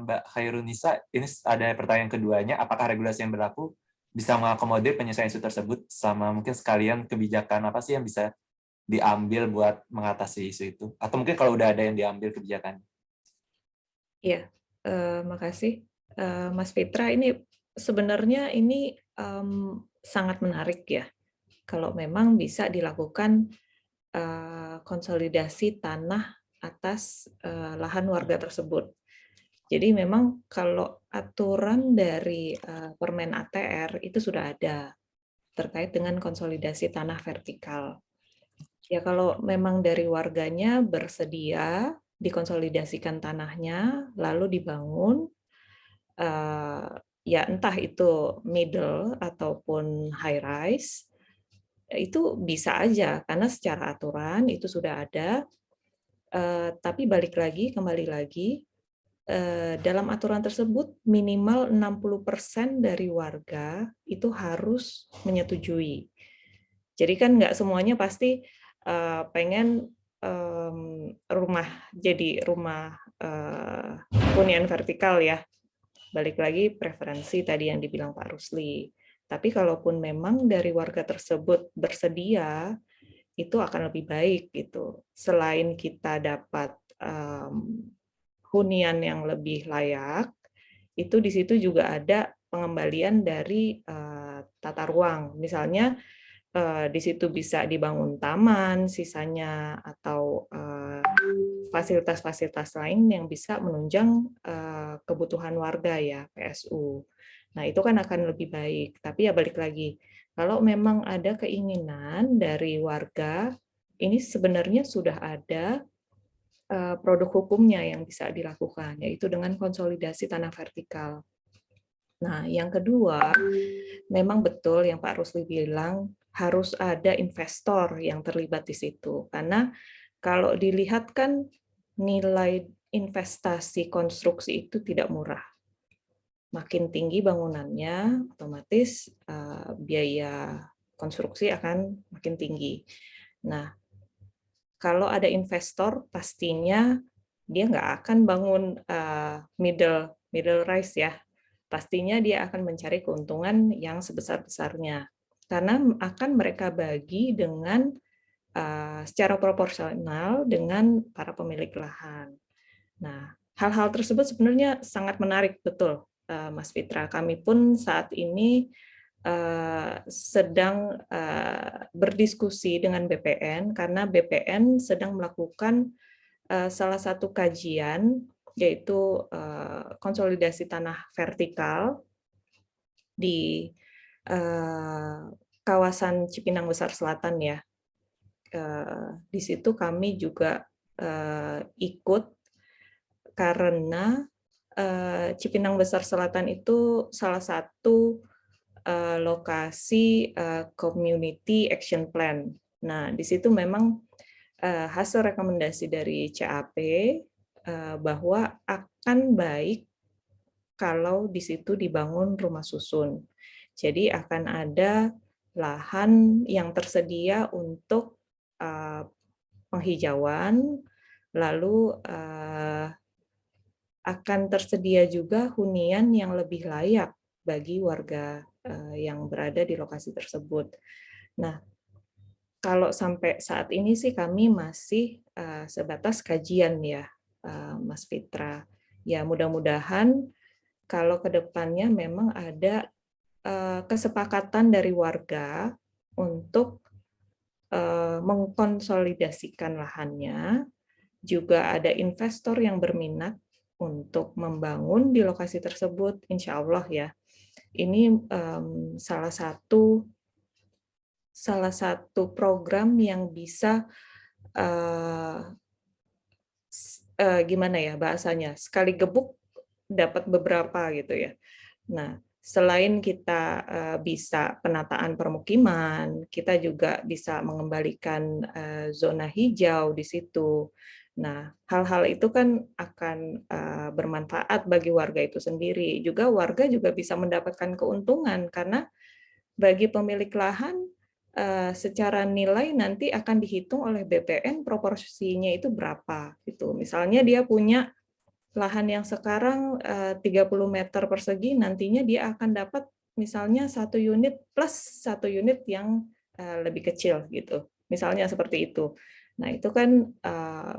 Mbak Khairunisa, ini ada pertanyaan keduanya, apakah regulasi yang berlaku bisa mengakomodir penyesuaian isu tersebut, sama mungkin sekalian kebijakan apa sih yang bisa diambil buat mengatasi isu itu? Atau mungkin kalau udah ada yang diambil kebijakan? Iya, makasih Mas Fitra. Ini sebenarnya ini sangat menarik ya, kalau memang bisa dilakukan konsolidasi tanah atas lahan warga tersebut. Jadi memang kalau aturan dari Permen ATR itu sudah ada terkait dengan konsolidasi tanah vertikal. Ya kalau memang dari warganya bersedia dikonsolidasikan tanahnya lalu dibangun, ya entah itu middle ataupun high rise, itu bisa aja karena secara aturan itu sudah ada. Tapi kembali lagi, dalam aturan tersebut minimal 60% dari warga itu harus menyetujui. Jadi kan nggak semuanya pasti pengen rumah hunian vertikal ya. Balik lagi preferensi tadi yang dibilang Pak Rusli. Tapi kalaupun memang dari warga tersebut bersedia, itu akan lebih baik gitu. Selain kita dapat hunian yang lebih layak, itu di situ juga ada pengembalian dari tata ruang. Misalnya di situ bisa dibangun taman, sisanya atau fasilitas-fasilitas lain yang bisa menunjang kebutuhan warga ya, PSU. Nah, itu kan akan lebih baik. Tapi ya balik lagi, kalau memang ada keinginan dari warga, ini sebenarnya sudah ada produk hukumnya yang bisa dilakukan, yaitu dengan konsolidasi tanah vertikal. Nah, yang kedua, memang betul yang Pak Rusli bilang, harus ada investor yang terlibat di situ. Karena kalau dilihat kan nilai investasi konstruksi itu tidak murah. Makin tinggi bangunannya, otomatis biaya konstruksi akan makin tinggi. Nah, kalau ada investor, pastinya dia nggak akan bangun middle rise ya. Pastinya dia akan mencari keuntungan yang sebesar-besarnya. Karena akan mereka bagi dengan secara proporsional dengan para pemilik lahan. Nah, hal-hal tersebut sebenarnya sangat menarik, betul, Mas Fitra. Kami pun saat ini sedang berdiskusi dengan BPN karena BPN sedang melakukan salah satu kajian, yaitu konsolidasi tanah vertikal di kawasan Cipinang Besar Selatan ya. Di situ kami juga ikut karena Cipinang Besar Selatan itu salah satu lokasi Community Action Plan. Nah, di situ memang hasil rekomendasi dari CAP bahwa akan baik kalau di situ dibangun rumah susun. Jadi akan ada lahan yang tersedia untuk penghijauan, lalu akan tersedia juga hunian yang lebih layak bagi warga yang berada di lokasi tersebut. Nah, kalau sampai saat ini sih kami masih sebatas kajian ya, Mas Fitra. Ya mudah-mudahan kalau ke depannya memang ada kesepakatan dari warga untuk mengkonsolidasikan lahannya, juga ada investor yang berminat untuk membangun di lokasi tersebut, insya Allah ya. Ini salah satu program yang bisa gimana ya bahasanya, sekali gebuk dapat beberapa gitu ya. Nah, selain kita bisa penataan permukiman, kita juga bisa mengembalikan zona hijau di situ. Nah, hal-hal itu kan akan bermanfaat bagi warga itu sendiri. Juga warga juga bisa mendapatkan keuntungan karena bagi pemilik lahan secara nilai nanti akan dihitung oleh BPN proporsinya itu berapa gitu. Misalnya dia punya lahan yang sekarang 30 meter persegi, nantinya dia akan dapat misalnya 1 unit plus 1 unit yang lebih kecil gitu. Misalnya seperti itu. Nah, itu kan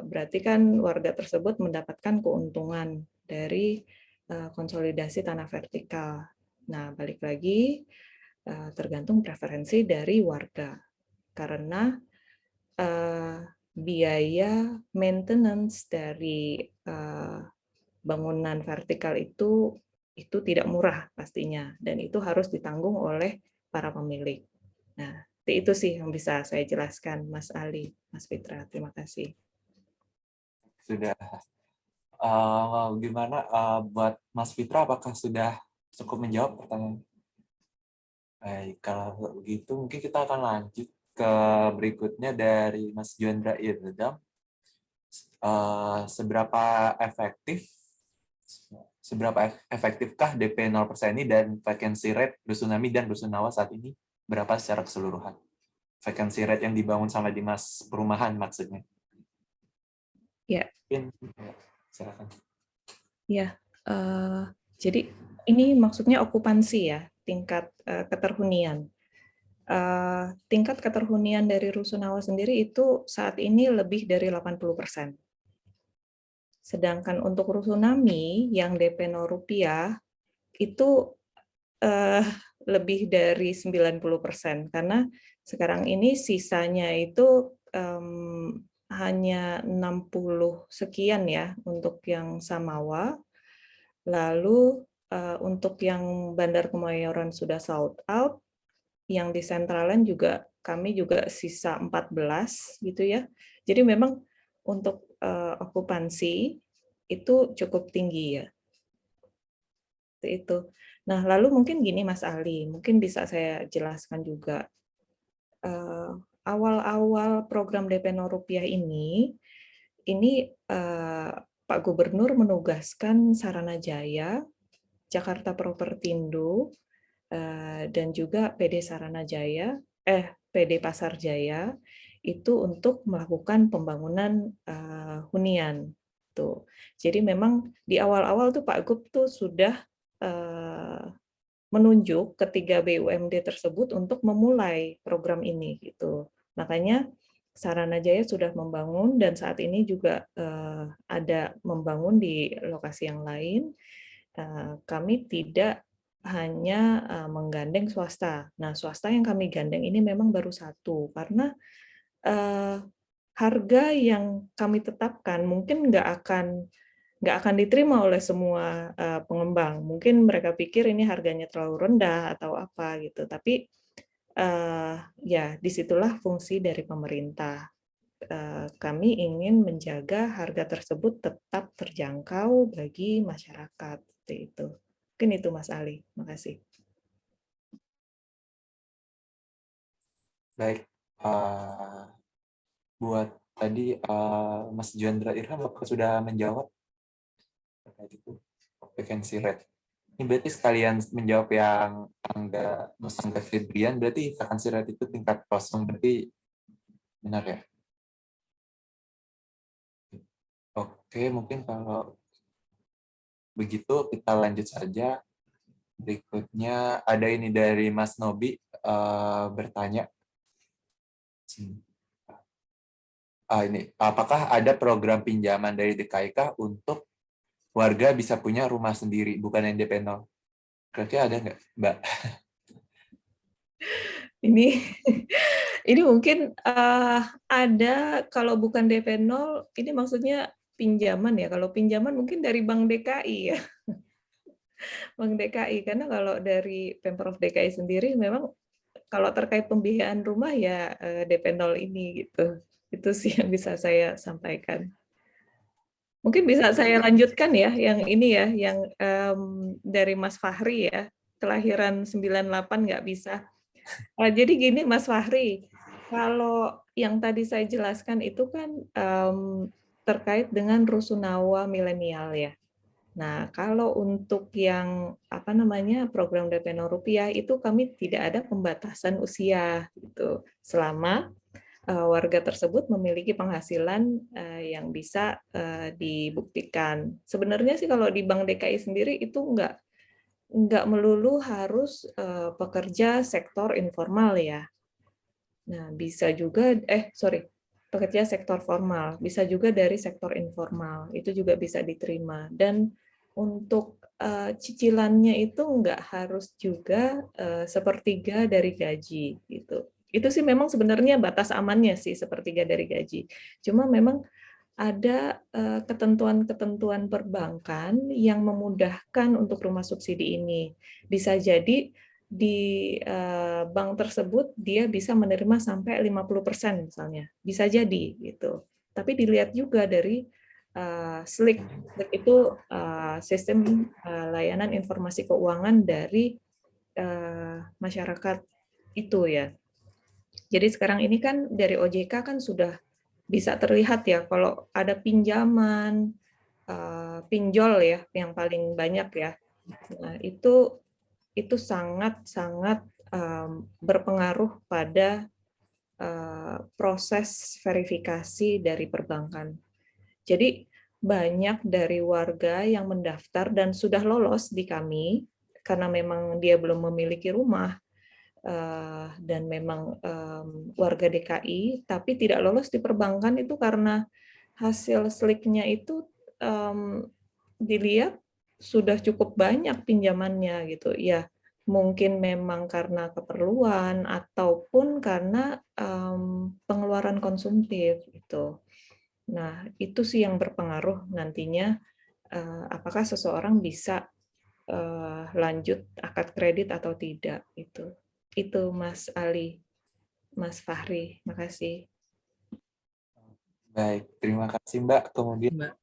berarti kan warga tersebut mendapatkan keuntungan dari konsolidasi tanah vertikal. Nah, balik lagi tergantung preferensi dari warga. Karena biaya maintenance dari bangunan vertikal itu tidak murah pastinya, dan itu harus ditanggung oleh para pemilik. Nah, itu sih yang bisa saya jelaskan, Mas Ali, Mas Fitra. Terima kasih. Sudah. Gimana buat Mas Fitra, apakah sudah cukup menjawab pertanyaan? Baik, kalau begitu mungkin kita akan lanjut ke berikutnya dari Mas Juandra Irdam. Seberapa efektifkah DP 0% ini dan vacancy rate Rusunami dan Rusunawa saat ini berapa secara keseluruhan? Vacancy rate yang dibangun sama Dinas Perumahan maksudnya. Ya. Silakan. Ya, jadi ini maksudnya okupansi ya, tingkat keterhunian. Tingkat keterhunian dari Rusunawa sendiri itu saat ini lebih dari 80%. Sedangkan untuk Rusunami yang DP 0 rupiah itu lebih dari 90%, karena sekarang ini sisanya itu hanya 60 sekian ya untuk yang Samawa. Lalu untuk yang Bandar Kemayoran sudah sold out, yang di Centraland juga kami juga sisa 14 gitu ya. Jadi memang untuk okupansi itu cukup tinggi ya. Itu. Nah, lalu mungkin gini Mas Ali, mungkin bisa saya jelaskan juga. Awal-awal program DP 0 rupiah ini Pak Gubernur menugaskan Saranajaya, Jakarta Propertindo, dan juga PD Pasar Jaya itu untuk melakukan pembangunan hunian tuh. Jadi memang di awal-awal tuh Pak Gub tuh sudah menunjuk ketiga BUMD tersebut untuk memulai program ini gitu. Makanya Saranajaya sudah membangun dan saat ini juga ada membangun di lokasi yang lain. Kami tidak hanya menggandeng swasta. Nah, swasta yang kami gandeng ini memang baru satu, karena harga yang kami tetapkan mungkin nggak akan diterima oleh semua pengembang. Mungkin mereka pikir ini harganya terlalu rendah atau apa gitu. Tapi ya disitulah fungsi dari pemerintah. Kami ingin menjaga harga tersebut tetap terjangkau bagi masyarakat. Seperti itu. Mungkin itu Mas Ali. Terima kasih. Baik. Buat tadi Mas Juandra Irham apakah sudah menjawab terkait itu vacancy rate? Ini berarti sekalian menjawab yang Mas Angga Fidrian, berarti vacancy rate itu tingkat kosong, berarti benar ya? Oke, mungkin kalau begitu kita lanjut saja. Berikutnya ada ini dari Mas Nobi bertanya. ini apakah ada program pinjaman dari DKIK untuk warga bisa punya rumah sendiri, bukan yang DP 0? Kira-kira ada nggak, Mbak? Ini ini mungkin ada, kalau bukan DP 0, ini maksudnya pinjaman ya. Kalau pinjaman mungkin dari Bank DKI ya. Bank DKI, karena kalau dari Pemprov DKI sendiri memang kalau terkait pembiayaan rumah ya DP 0 ini gitu. Itu sih yang bisa saya sampaikan. Mungkin bisa saya lanjutkan ya, yang ini ya, yang dari Mas Fahri ya, kelahiran 98 nggak bisa. Jadi gini Mas Fahri, kalau yang tadi saya jelaskan itu kan terkait dengan rusunawa milenial ya. Nah, kalau untuk yang apa namanya program DP 0 rupiah itu kami tidak ada pembatasan usia gitu. Selama warga tersebut memiliki penghasilan yang bisa dibuktikan. Sebenarnya sih kalau di Bank DKI sendiri itu nggak melulu harus pekerja sektor informal ya. Nah, bisa juga pekerja sektor formal, bisa juga dari sektor informal, itu juga bisa diterima. Dan untuk cicilannya itu nggak harus juga sepertiga dari gaji gitu. Itu sih memang sebenarnya batas amannya sih sepertiga dari gaji. Cuma memang ada ketentuan-ketentuan perbankan yang memudahkan untuk rumah subsidi ini. Bisa jadi di bank tersebut dia bisa menerima sampai 50% misalnya. Bisa jadi gitu. Tapi dilihat juga dari SLIK. SLIK itu sistem layanan informasi keuangan dari masyarakat itu ya. Jadi sekarang ini kan dari OJK kan sudah bisa terlihat ya kalau ada pinjaman, pinjol ya yang paling banyak ya. Nah, itu sangat berpengaruh pada proses verifikasi dari perbankan. Jadi banyak dari warga yang mendaftar dan sudah lolos di kami karena memang dia belum memiliki rumah dan memang warga DKI, tapi tidak lolos di perbankan itu karena hasil SLIK-nya itu dilihat sudah cukup banyak pinjamannya gitu ya. Mungkin memang karena keperluan ataupun karena pengeluaran konsumtif gitu. Nah, itu sih yang berpengaruh nantinya apakah seseorang bisa lanjut akad kredit atau tidak itu. Itu Mas Ali, Mas Fahri, makasih. Baik, terima kasih Mbak. Kemudian, Mbak.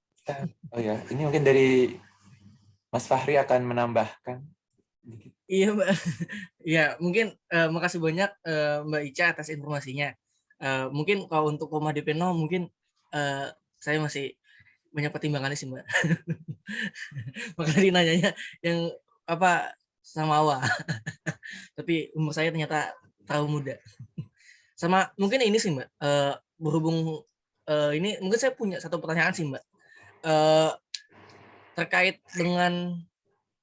oh ya, ini mungkin dari Mas Fahri akan menambahkan. Iya Mbak. Ya mungkin makasih banyak Mbak Ica atas informasinya. Mungkin kalau untuk rumah DP 0 mungkin saya masih banyak pertimbangannya sih Mbak. Makanya nanyanya yang apa sama awal. Tapi umur saya ternyata terlalu muda. Sama mungkin ini sih Mbak, berhubung ini mungkin saya punya satu pertanyaan sih Mbak. Terkait dengan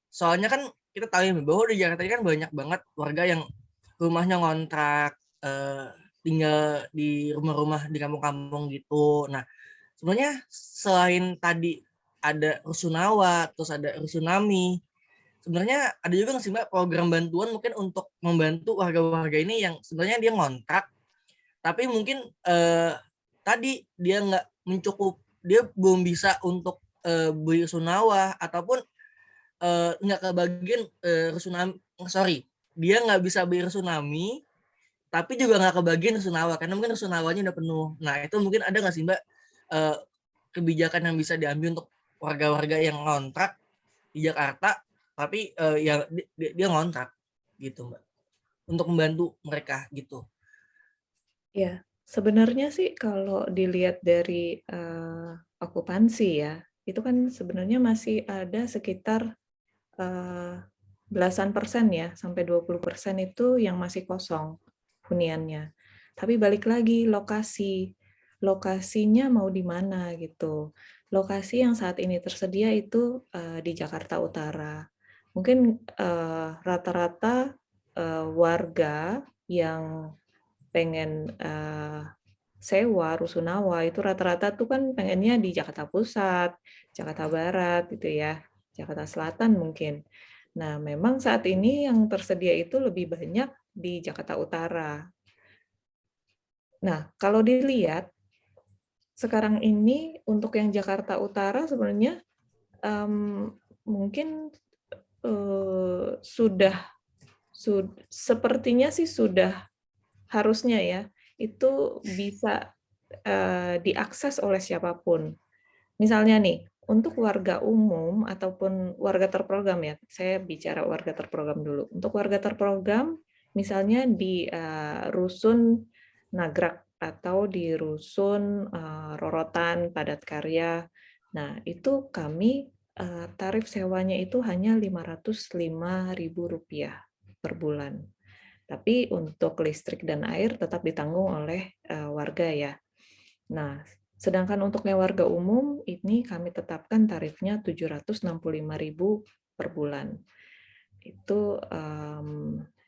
soalnya kan kita tahu ya bahwa di Jakarta ini kan banyak banget warga yang rumahnya ngontrak, tinggal di rumah-rumah di kampung-kampung gitu. Nah, sebenarnya selain tadi ada rusunawa, terus ada rusunami, sebenarnya ada juga nggak sih Mbak program bantuan mungkin untuk membantu warga-warga ini yang sebenarnya dia ngontrak, tapi mungkin tadi dia nggak dia belum bisa untuk beli rusunawa ataupun nggak kebagian dia nggak bisa beli rusunami tapi juga nggak kebagian rusunawa karena mungkin rusunawanya udah penuh. Nah itu mungkin ada nggak sih Mbak kebijakan yang bisa diambil untuk warga-warga yang ngontrak di Jakarta tapi ya dia ngontrak gitu Mbak untuk membantu mereka gitu. Ya, sebenarnya sih kalau dilihat dari okupansi ya, itu kan sebenarnya masih ada sekitar belasan persen ya, sampai 20% itu yang masih kosong huniannya. Tapi balik lagi lokasinya mau di mana gitu. Lokasi yang saat ini tersedia itu di Jakarta Utara. Mungkin rata-rata warga yang pengen sewa rusunawa itu rata-rata tuh kan pengennya di Jakarta Pusat, Jakarta Barat gitu ya, Jakarta Selatan mungkin. Nah, memang saat ini yang tersedia itu lebih banyak di Jakarta Utara. Nah, kalau dilihat sekarang ini untuk yang Jakarta Utara sebenarnya mungkin sepertinya sih sudah harusnya ya itu bisa diakses oleh siapapun. Misalnya nih, untuk warga umum ataupun warga terprogram ya, saya bicara warga terprogram dulu. Untuk warga terprogram, misalnya di Rusun Nagrak atau di Rusun Rorotan Padat Karya. Nah, itu kami tarif sewanya itu hanya Rp505.000 per bulan. Tapi untuk listrik dan air tetap ditanggung oleh warga ya. Nah, sedangkan untuk yang warga umum ini kami tetapkan tarifnya Rp765.000 per bulan. Itu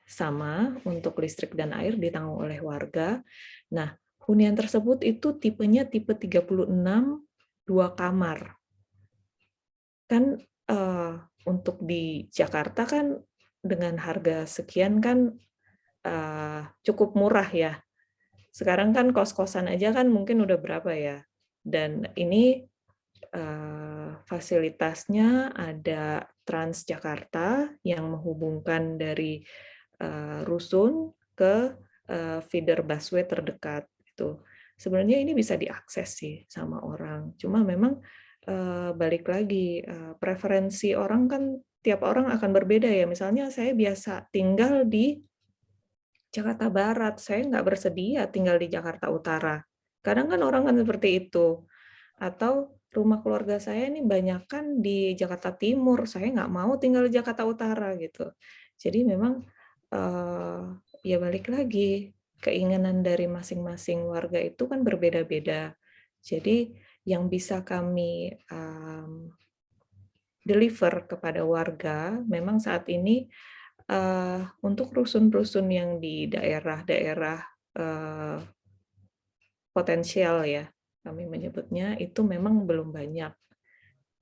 sama untuk listrik dan air ditanggung oleh warga. Nah, hunian tersebut itu tipenya tipe 36 2 kamar. Kan untuk di Jakarta kan dengan harga sekian kan cukup murah ya. Sekarang kan kos-kosan aja kan mungkin udah berapa ya. Dan ini fasilitasnya ada Transjakarta yang menghubungkan dari rusun ke feeder busway terdekat. Itu sebenarnya ini bisa diakses sih sama orang. Cuma memang balik lagi preferensi orang kan tiap orang akan berbeda ya. Misalnya saya biasa tinggal di Jakarta Barat, saya nggak bersedia tinggal di Jakarta Utara. Kadang kan orang kan seperti itu. Atau rumah keluarga saya ini banyak kan di Jakarta Timur, saya nggak mau tinggal di Jakarta Utara gitu. Jadi memang ya balik lagi, keinginan dari masing-masing warga itu kan berbeda-beda. Jadi yang bisa kami deliver kepada warga, memang saat ini untuk rusun-rusun yang di daerah-daerah potensial ya, kami menyebutnya, itu memang belum banyak.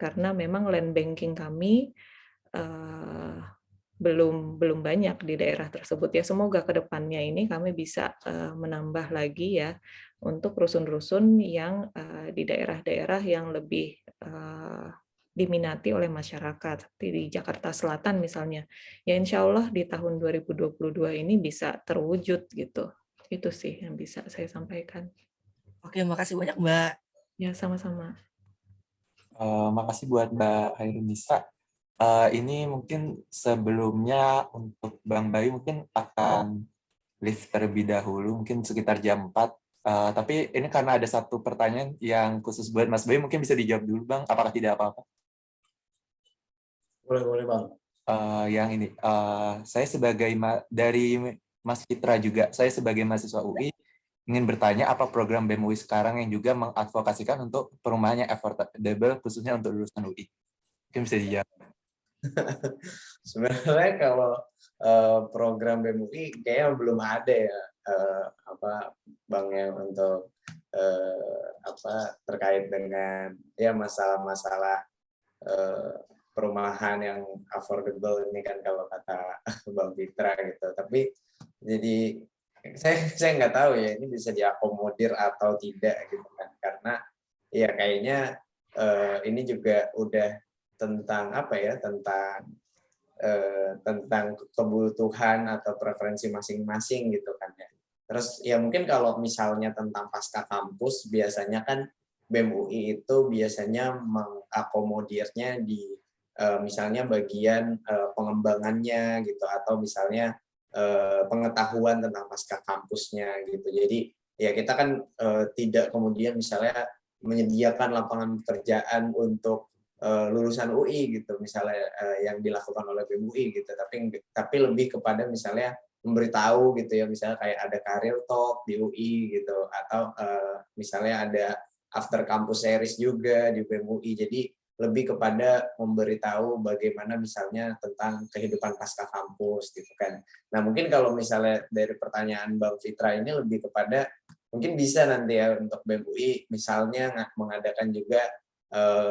Karena memang land banking kami belum banyak di daerah tersebut. Ya semoga ke depannya ini kami bisa menambah lagi ya untuk rusun-rusun yang di daerah-daerah yang lebih diminati oleh masyarakat, seperti di Jakarta Selatan misalnya. Ya insya Allah di tahun 2022 ini bisa terwujud gitu. Itu sih yang bisa saya sampaikan. Oke, makasih banyak Mbak. Ya, sama-sama. Makasih buat Mbak Hairunisa. Ini mungkin sebelumnya untuk Bang Bayu mungkin akan live terlebih dahulu, mungkin sekitar jam 4. Tapi ini karena ada satu pertanyaan yang khusus buat Mas Bayu, mungkin bisa dijawab dulu Bang, apakah tidak apa-apa? Boleh Bang. Yang ini, saya sebagai dari Mas Fitra juga, saya sebagai mahasiswa UI ingin bertanya apa program BEM UI sekarang yang juga mengadvokasikan untuk perumahan yang affordable khususnya untuk lulusan UI. Mungkin bisa dijawab. Sebenarnya kalau program BEM UI kayaknya belum ada ya Bang ya untuk terkait dengan ya masalah-masalah perumahan yang affordable ini kan kalau kata Bang Fitra gitu. Tapi jadi saya nggak tahu ya ini bisa diakomodir atau tidak gitu kan, karena ya kayaknya ini juga udah tentang tentang kebutuhan atau preferensi masing-masing gitu kan ya. Terus ya mungkin kalau misalnya tentang pasca kampus biasanya kan BEM UI itu biasanya mengakomodirnya di misalnya bagian pengembangannya gitu, atau misalnya pengetahuan tentang pasca kampusnya gitu. Jadi ya kita kan tidak kemudian misalnya menyediakan lapangan pekerjaan untuk lulusan UI gitu, misalnya yang dilakukan oleh BEM UI gitu, tapi lebih kepada misalnya memberitahu gitu ya, misalnya kayak ada career talk di UI gitu, atau misalnya ada after campus series juga di BEM UI. Jadi lebih kepada memberitahu bagaimana misalnya tentang kehidupan pasca kampus gitu kan. Nah mungkin kalau misalnya dari pertanyaan Bang Fitra ini lebih kepada mungkin bisa nanti ya untuk BEM UI misalnya mengadakan juga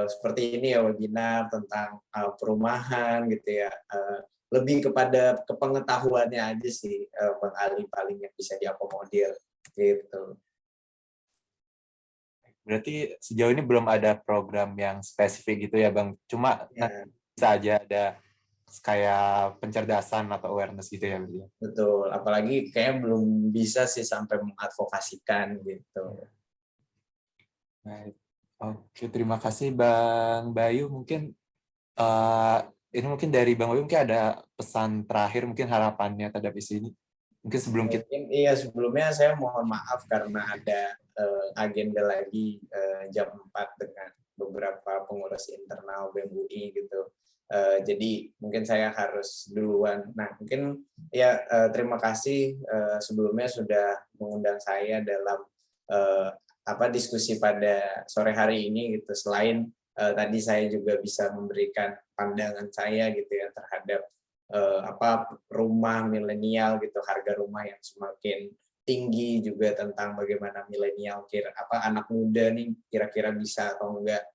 seperti ini ya, webinar tentang perumahan gitu ya, lebih kepada kepengetahuannya aja sih Bang Ali paling yang bisa diakomodir gitu. Berarti sejauh ini belum ada program yang spesifik gitu ya Bang, cuma Ya, nanti bisa aja ada kayak pencerdasan atau awareness gitu ya. betul, apalagi kayaknya belum bisa sih sampai mengadvokasikan gitu. Baik. Oke, terima kasih Bang Bayu. Mungkin ini mungkin dari Bang Bayu mungkin ada pesan terakhir, mungkin harapannya terhadap isu ini. Mungkin sebelum kita Mungkin iya, sebelumnya saya mohon maaf karena ada agenda lagi jam 4 dengan beberapa pengurus internal BEM UI gitu. Jadi mungkin saya harus duluan. Nah, mungkin ya terima kasih sebelumnya sudah mengundang saya dalam diskusi pada sore hari ini gitu. Selain tadi saya juga bisa memberikan pandangan saya gitu ya terhadap rumah milenial gitu, harga rumah yang semakin tinggi, juga tentang bagaimana milenial anak muda nih kira-kira bisa atau enggak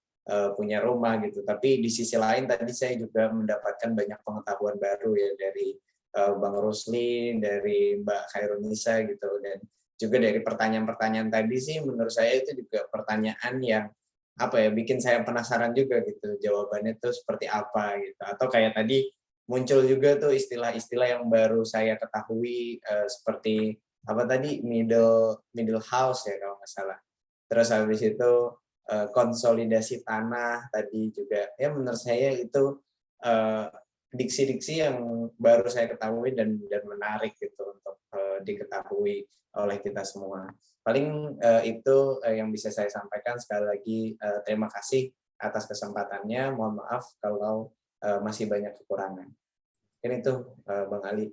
punya rumah gitu. Tapi di sisi lain tadi saya juga mendapatkan banyak pengetahuan baru ya dari Bang Rusli, dari Mbak Khairunisa gitu, dan juga dari pertanyaan-pertanyaan tadi sih menurut saya itu juga pertanyaan yang bikin saya penasaran juga gitu, jawabannya tuh seperti apa gitu. Atau kayak tadi muncul juga tuh istilah-istilah yang baru saya ketahui seperti middle house ya kalau nggak salah. Terus habis itu konsolidasi tanah tadi juga ya, menurut saya itu diksi-diksi yang baru saya ketahui dan menarik gitu untuk diketahui oleh kita semua. Paling itu yang bisa saya sampaikan. Sekali lagi terima kasih atas kesempatannya. Mohon maaf kalau masih banyak kekurangan. Ini tuh Bang Ali.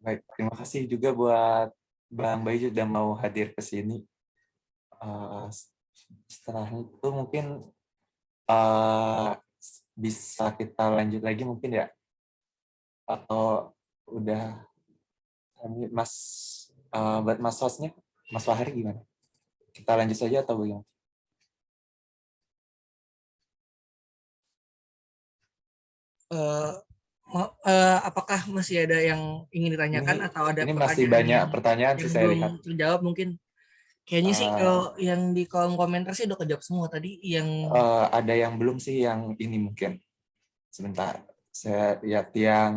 baik, terima kasih juga buat Bang Bayu sudah mau hadir ke sini. Setelah itu mungkin bisa kita lanjut lagi mungkin ya, atau udah Mas buat Mas hostnya, Mas Fahri gimana? Kita lanjut saja atau bagaimana? Apakah masih ada yang ingin ditanyakan atau ada Ini masih pertanyaan banyak pertanyaan yang sih saya belum lihat. terjawab mungkin? Kayaknya sih kalau yang di kolom komentar sih udah kejawab semua tadi. Yang ada yang belum sih, yang ini mungkin. Sebentar, saya lihat yang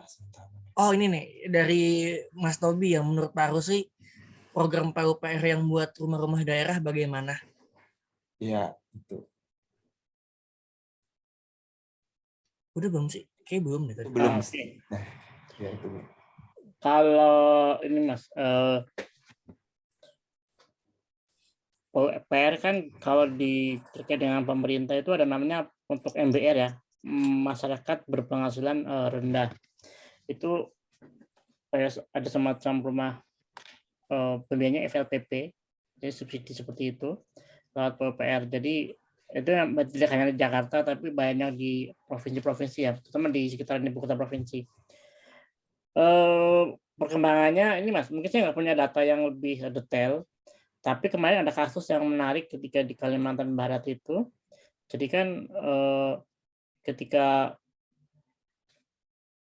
sebentar. oh ini nih dari Mas Tobi, yang menurut Pak Rusli program PUPR yang buat rumah-rumah daerah bagaimana? Iya, itu. Udah belum sih? Kayaknya belum deh tadi. Belum. Oke. Nah, ya itu. Kalau ini Mas, PR kan kalau terkait dengan pemerintah itu ada namanya untuk MBR ya, masyarakat berpenghasilan rendah. Itu ada semacam rumah pembeliannya FLPP, jadi subsidi seperti itu lewat PUPR. Jadi itu tidak hanya di Jakarta tapi banyak di provinsi-provinsi ya, terutama di sekitar ibu kota provinsi. Perkembangannya ini Mas, mungkin saya nggak punya data yang lebih detail, tapi kemarin ada kasus yang menarik ketika di Kalimantan Barat itu. Jadi kan ketika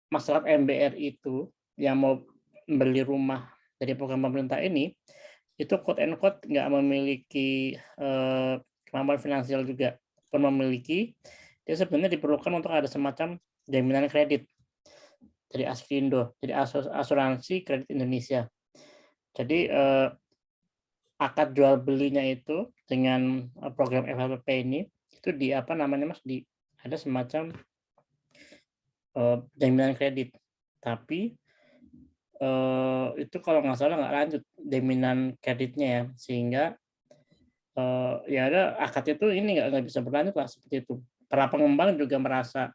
masyarakat MBR itu yang mau beli rumah dari program pemerintah ini, itu quote and quote nggak memiliki kemampuan finansial juga, pun memiliki, dia sebenarnya diperlukan untuk ada semacam jaminan kredit dari Askrindo, jadi asuransi kredit Indonesia. Jadi akad jual belinya itu dengan program FLPP ini itu ada semacam jaminan kredit, tapi itu kalau nggak salah nggak lanjut jaminan kreditnya ya, sehingga ya ada akad itu ini nggak bisa berlanjut lah seperti itu. Para pengembang juga merasa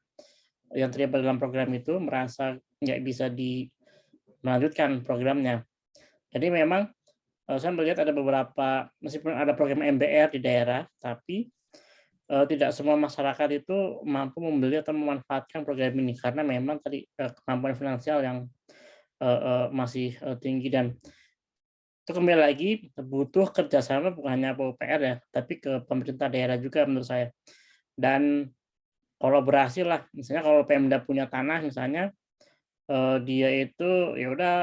yang terlibat dalam program itu merasa nggak bisa melanjutkan programnya. Jadi memang saya melihat ada beberapa, meskipun ada program MBR di daerah, tapi tidak semua masyarakat itu mampu membeli atau memanfaatkan program ini karena memang tadi kemampuan finansial yang masih tinggi, dan itu kembali lagi butuh kerjasama bukan hanya PUPR ya, tapi ke pemerintah daerah juga menurut saya. Dan kolaborasi lah, misalnya kalau Pemda punya tanah misalnya, dia itu ya udah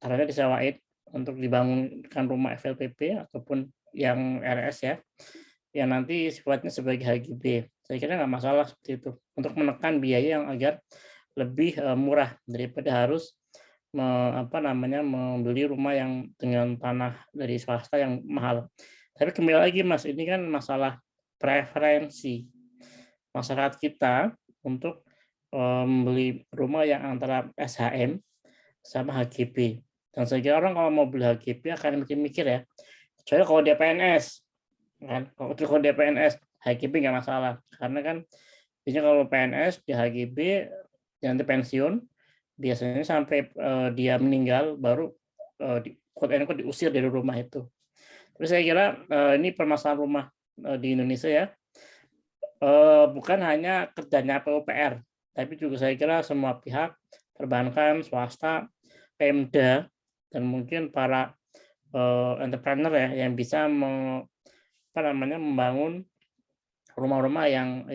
tanahnya disewain untuk dibangunkan rumah FLPP ataupun yang RS ya, yang nanti sifatnya sebagai HGB. Saya kira nggak masalah seperti itu untuk menekan biaya yang agar lebih murah daripada harus membeli rumah yang dengan tanah dari swasta yang mahal. Tapi kembali lagi Mas, ini kan masalah preferensi masyarakat kita untuk membeli rumah yang antara SHM sama HGB. Dan saya kira orang kalau mau beli HGB akan mikir-mikir ya. Kecuali kalau dia PNS, kan? Kalau dia PNS, HGB nggak masalah. Karena kan biasanya kalau PNS di HGB nanti pensiun, biasanya sampai dia meninggal baru diusir dari rumah itu. Tapi saya kira ini permasalahan rumah di Indonesia ya, bukan hanya kerjanya PUPR, tapi juga saya kira semua pihak, perbankan, swasta, Pemda, dan mungkin para entrepreneur ya yang bisa membangun rumah-rumah yang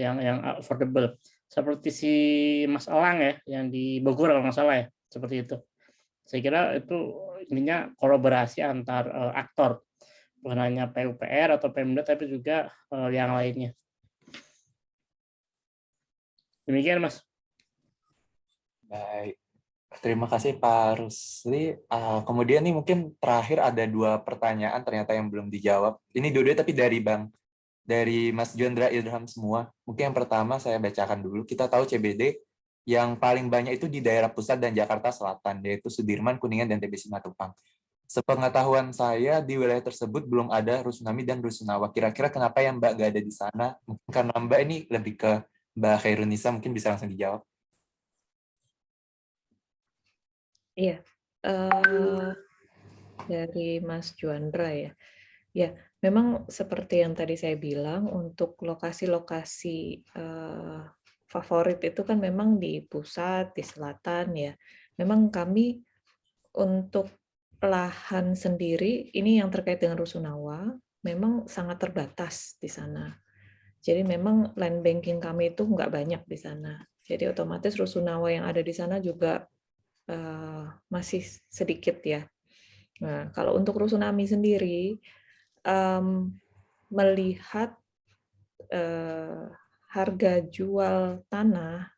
affordable. Seperti si Mas Elang ya, yang di Bogor kalau nggak salah ya, seperti itu. Saya kira itu ininya kolaborasi antar aktor, bukan hanya PUPR atau Pemda, tapi juga yang lainnya. Demikian, Mas. Baik, terima kasih Pak Rusli. Kemudian nih mungkin terakhir ada 2 pertanyaan ternyata yang belum dijawab. Ini dua-duanya tapi dari Mas Juandra Ilham semua. Mungkin yang pertama saya bacakan dulu. Kita tahu CBD yang paling banyak itu di daerah pusat dan Jakarta Selatan, yaitu Sudirman, Kuningan, dan TB Simatupang. Sepengetahuan saya, di wilayah tersebut belum ada Rusunami dan Rusunawa. Kira-kira kenapa ya Mbak nggak ada di sana? Mungkin karena Mbak ini lebih ke Mbak Khairunisa, mungkin bisa langsung dijawab. Iya, dari Mas Juandra ya. Ya, memang seperti yang tadi saya bilang, untuk lokasi-lokasi favorit itu kan memang di pusat, di selatan ya. Memang kami untuk lahan sendiri, ini yang terkait dengan Rusunawa, memang sangat terbatas di sana. Jadi memang land banking kami itu nggak banyak di sana. Jadi otomatis Rusunawa yang ada di sana juga masih sedikit ya. Nah, kalau untuk Rusunami sendiri, melihat harga jual tanah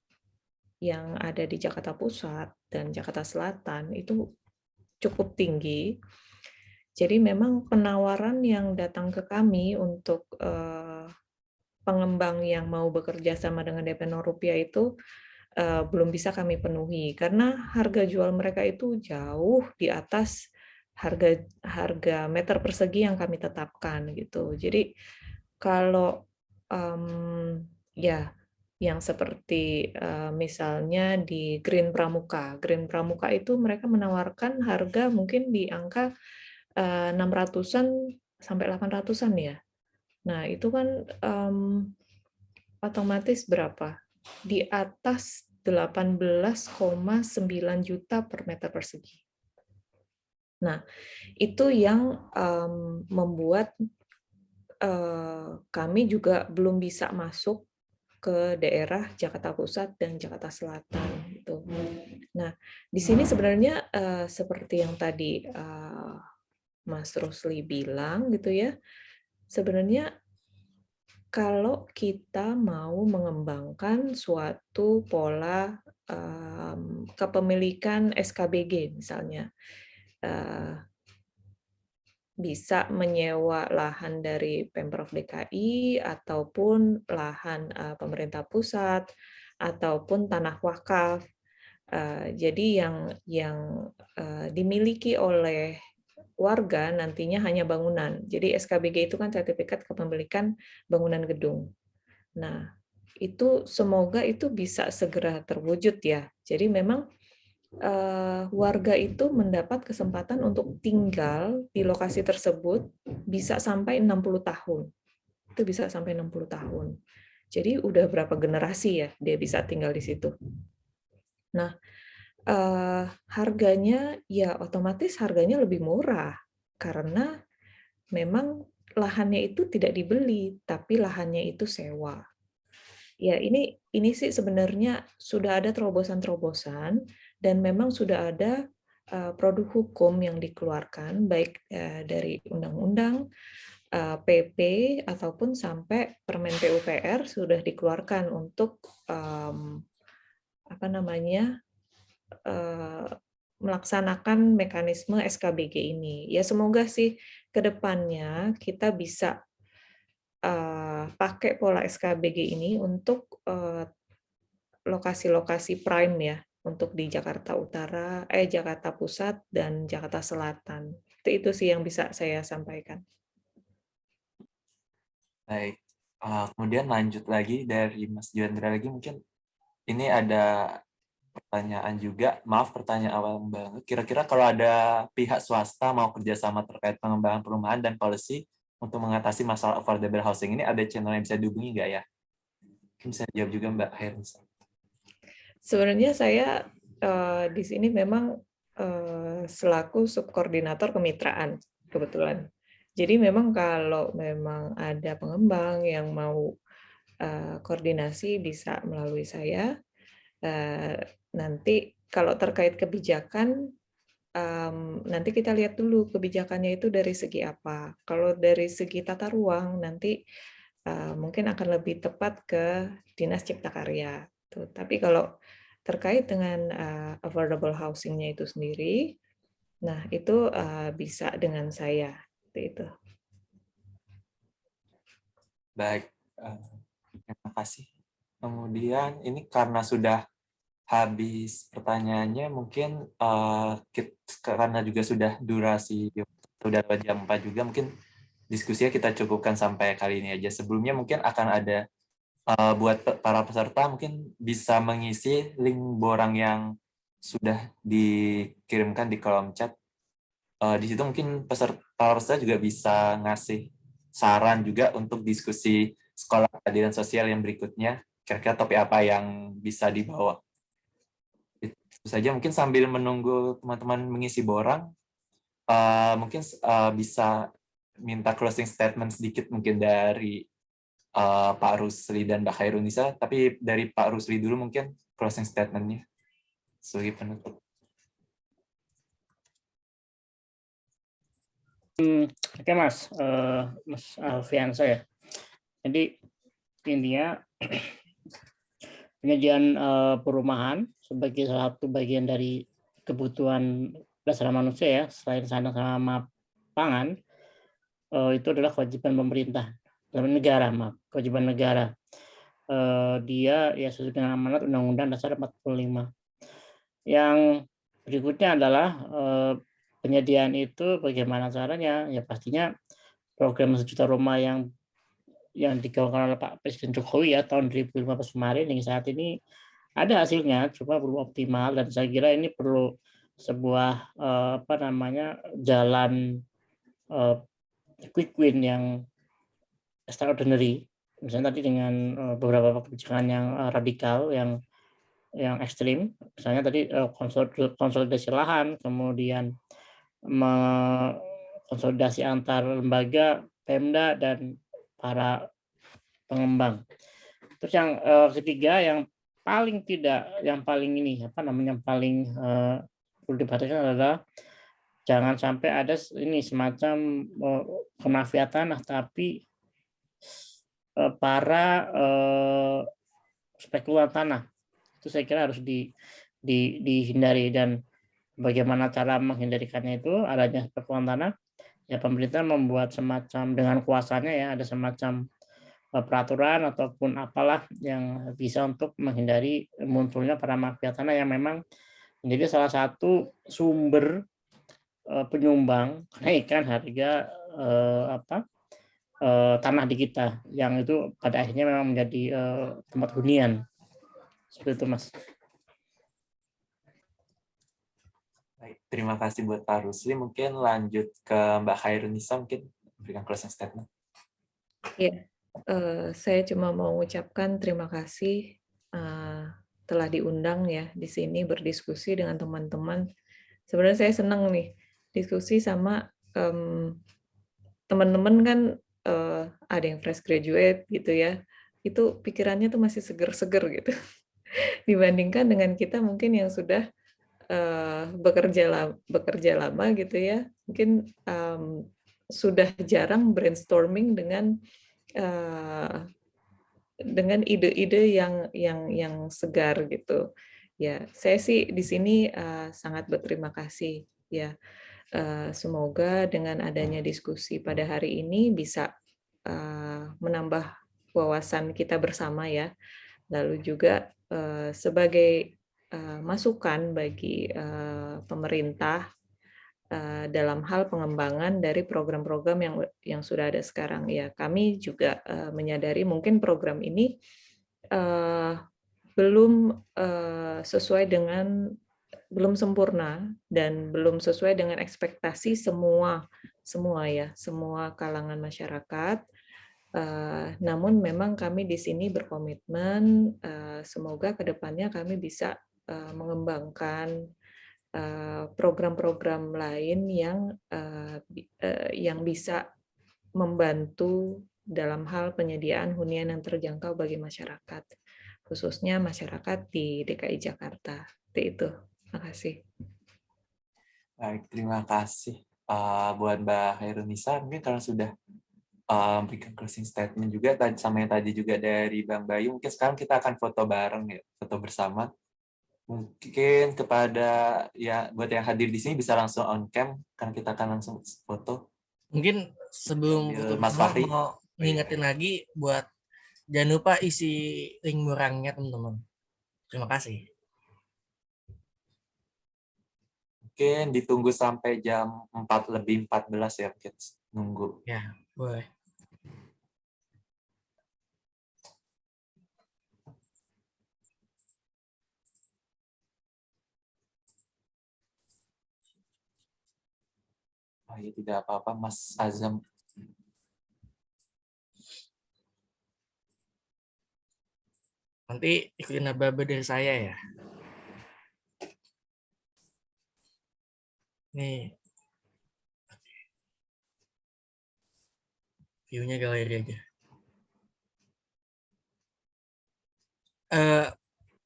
yang ada di Jakarta Pusat dan Jakarta Selatan itu cukup tinggi. Jadi memang penawaran yang datang ke kami untuk pengembang yang mau bekerja sama dengan DP 0 rupiah itu belum bisa kami penuhi karena harga jual mereka itu jauh di atas harga meter persegi yang kami tetapkan gitu. Jadi kalau ya yang seperti misalnya di Green Pramuka itu mereka menawarkan harga mungkin di angka 600-an sampai 800-an ya. Nah, itu kan otomatis berapa? Di atas 18,9 juta per meter persegi. Nah, itu yang membuat kami juga belum bisa masuk ke daerah Jakarta Pusat dan Jakarta Selatan. Gitu. Nah, di sini sebenarnya seperti yang tadi Mas Rusli bilang gitu ya, sebenarnya kalau kita mau mengembangkan suatu pola kepemilikan SKBG misalnya, bisa menyewa lahan dari Pemprov DKI ataupun lahan pemerintah pusat ataupun tanah wakaf. Jadi yang dimiliki oleh warga nantinya hanya bangunan. Jadi SKBG itu kan sertifikat kepemilikan bangunan gedung. Nah, itu semoga itu bisa segera terwujud ya. Jadi memang warga itu mendapat kesempatan untuk tinggal di lokasi tersebut bisa sampai 60 tahun. Itu bisa sampai 60 tahun. Jadi udah berapa generasi ya dia bisa tinggal di situ. Nah, harganya ya otomatis harganya lebih murah karena memang lahannya itu tidak dibeli, tapi lahannya itu sewa. Ya, ini sih sebenarnya sudah ada terobosan-terobosan dan memang sudah ada produk hukum yang dikeluarkan baik dari undang-undang, PP ataupun sampai Permen PUPR sudah dikeluarkan untuk melaksanakan mekanisme SKBG ini. Ya semoga sih ke depannya kita bisa pakai pola SKBG ini untuk lokasi-lokasi prime ya, untuk di Jakarta Utara, Jakarta Pusat dan Jakarta Selatan. Itu sih yang bisa saya sampaikan. Baik. Kemudian lanjut lagi dari Mas Juandra lagi, mungkin ini ada pertanyaan juga. Maaf, pertanyaan awal banget. Kira-kira kalau ada pihak swasta mau kerjasama terkait pengembangan perumahan dan policy untuk mengatasi masalah affordable housing ini, ada channel yang bisa dihubungi nggak ya? Mungkin bisa jawab juga Mbak Hairunisa. Sebenarnya saya di sini memang selaku subkoordinator kemitraan kebetulan. Jadi memang kalau memang ada pengembang yang mau koordinasi bisa melalui saya. Nanti kalau terkait kebijakan, nanti kita lihat dulu kebijakannya itu dari segi apa. Kalau dari segi tata ruang nanti mungkin akan lebih tepat ke Dinas Cipta Karya. Tapi kalau terkait dengan affordable housing-nya itu sendiri, nah itu bisa dengan saya. Itu. Baik, terima kasih. Kemudian ini karena sudah habis pertanyaannya, mungkin karena juga sudah durasi, sudah jam 4 juga, mungkin diskusinya kita cukupkan sampai kali ini aja. Sebelumnya mungkin akan ada buat para peserta mungkin bisa mengisi link borang yang sudah dikirimkan di kolom chat. Di situ mungkin peserta juga bisa ngasih saran juga untuk diskusi sekolah keadilan sosial yang berikutnya. Kira-kira topik apa yang bisa dibawa. Itu saja, mungkin sambil menunggu teman-teman mengisi borang, mungkin bisa minta closing statement sedikit mungkin dari Pak Rusli dan Mbak Hairunisa, tapi dari Pak Rusli dulu mungkin closing statement-nya sebagai penutup. Oke Mas, Mas Alfiansa ya. Jadi intinya penyediaan perumahan sebagai salah satu bagian dari kebutuhan dasar manusia ya, selain sandang sama pangan, itu adalah kewajiban pemerintah, negara, kewajiban negara. Dia ya sesuai dengan amanat Undang-Undang Dasar 45. Yang berikutnya adalah penyediaan itu bagaimana caranya? Ya pastinya program 1 juta rumah yang digaungkan oleh Pak Presiden Jokowi ya tahun 2015 kemarin hingga saat ini ada hasilnya, cuma belum optimal, dan saya kira ini perlu sebuah jalan quick win yang extraordinary, misalnya tadi dengan beberapa kebijakan yang radikal, yang ekstrim, misalnya tadi konsolidasi lahan, kemudian konsolidasi antar lembaga, Pemda dan para pengembang. Terus yang ketiga, yang paling paling perlu diperhatikan adalah jangan sampai ada ini semacam kemafia tanah, tapi para spekulan tanah. Itu saya kira harus dihindari, dan bagaimana cara menghindarikannya itu adanya spekulan tanah. Ya pemerintah membuat semacam dengan kuasanya ya, ada semacam peraturan ataupun apalah yang bisa untuk menghindari munculnya para mafia tanah yang memang menjadi salah satu sumber penyumbang kenaikan harga tanah di kita, yang itu pada akhirnya memang menjadi tempat hunian. Seperti itu Mas. Baik, terima kasih buat Pak Rusli. Mungkin lanjut ke Mbak Hairunisa, mungkin berikan closing statement. Ya, saya cuma mau mengucapkan terima kasih telah diundang ya di sini berdiskusi dengan teman-teman. Sebenarnya saya senang nih diskusi sama teman-teman kan, ada yang fresh graduate gitu ya, itu pikirannya tuh masih seger-seger gitu dibandingkan dengan kita mungkin yang sudah bekerja lama gitu ya, mungkin sudah jarang brainstorming dengan ide-ide yang segar gitu. Ya, saya sih di sini sangat berterima kasih ya. Semoga dengan adanya diskusi pada hari ini bisa menambah wawasan kita bersama ya. Lalu juga sebagai masukan bagi pemerintah dalam hal pengembangan dari program-program yang sudah ada sekarang ya. Kami juga menyadari mungkin program ini belum sempurna dan belum sesuai dengan ekspektasi semua kalangan masyarakat. Namun memang kami di sini berkomitmen semoga kedepannya kami bisa mengembangkan program-program lain yang bisa membantu dalam hal penyediaan hunian yang terjangkau bagi masyarakat, khususnya masyarakat di DKI Jakarta. Seperti itu. Terima kasih. Baik, terima kasih buat Mbak Hairunisa. Mungkin karena sudah memberikan closing statement juga sama yang tadi juga dari Bang Bayu, mungkin sekarang kita akan foto bareng ya, foto bersama. Mungkin kepada ya buat yang hadir di sini bisa langsung on cam, kan kita akan langsung foto. Mungkin sebelum Sambil foto Mas bersama Fahri. mau ngingetin lagi buat jangan lupa isi link murangnya teman-teman. Terima kasih. Mungkin ditunggu sampai jam 4:14 ya, kids. Nunggu. Ya, boleh. Oh ya, tidak apa-apa, Mas Azam. Nanti ikutin aba-aba dari saya ya. Nih. View-nya galeri aja.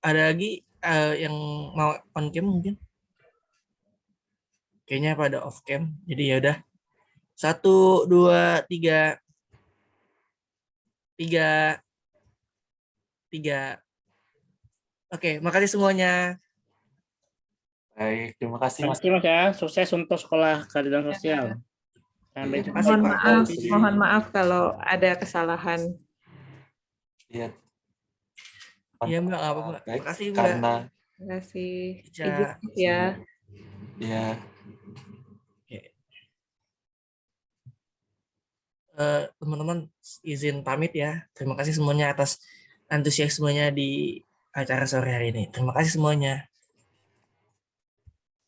Ada lagi yang mau on cam mungkin? Kayaknya pada off cam. Jadi ya udah. 1, 2, 3. 3. Oke, makasih semuanya. Baik, terima kasih Terima Mas. kasih Mas ya, sukses untuk sekolah keadilan sosial. Sampai Iya, jumpa. Makasih, Mohon Pak. maaf, Kasih. mohon maaf kalau ada kesalahan. Iya. Iya Mbak, nggak apa-apa. Baik, Makasih Mbak. karena Terima kasih. Ica. Izin ya. ya Oke. Teman-teman izin pamit ya. Terima kasih semuanya atas antusiasmenya di acara sore hari ini. Terima kasih semuanya.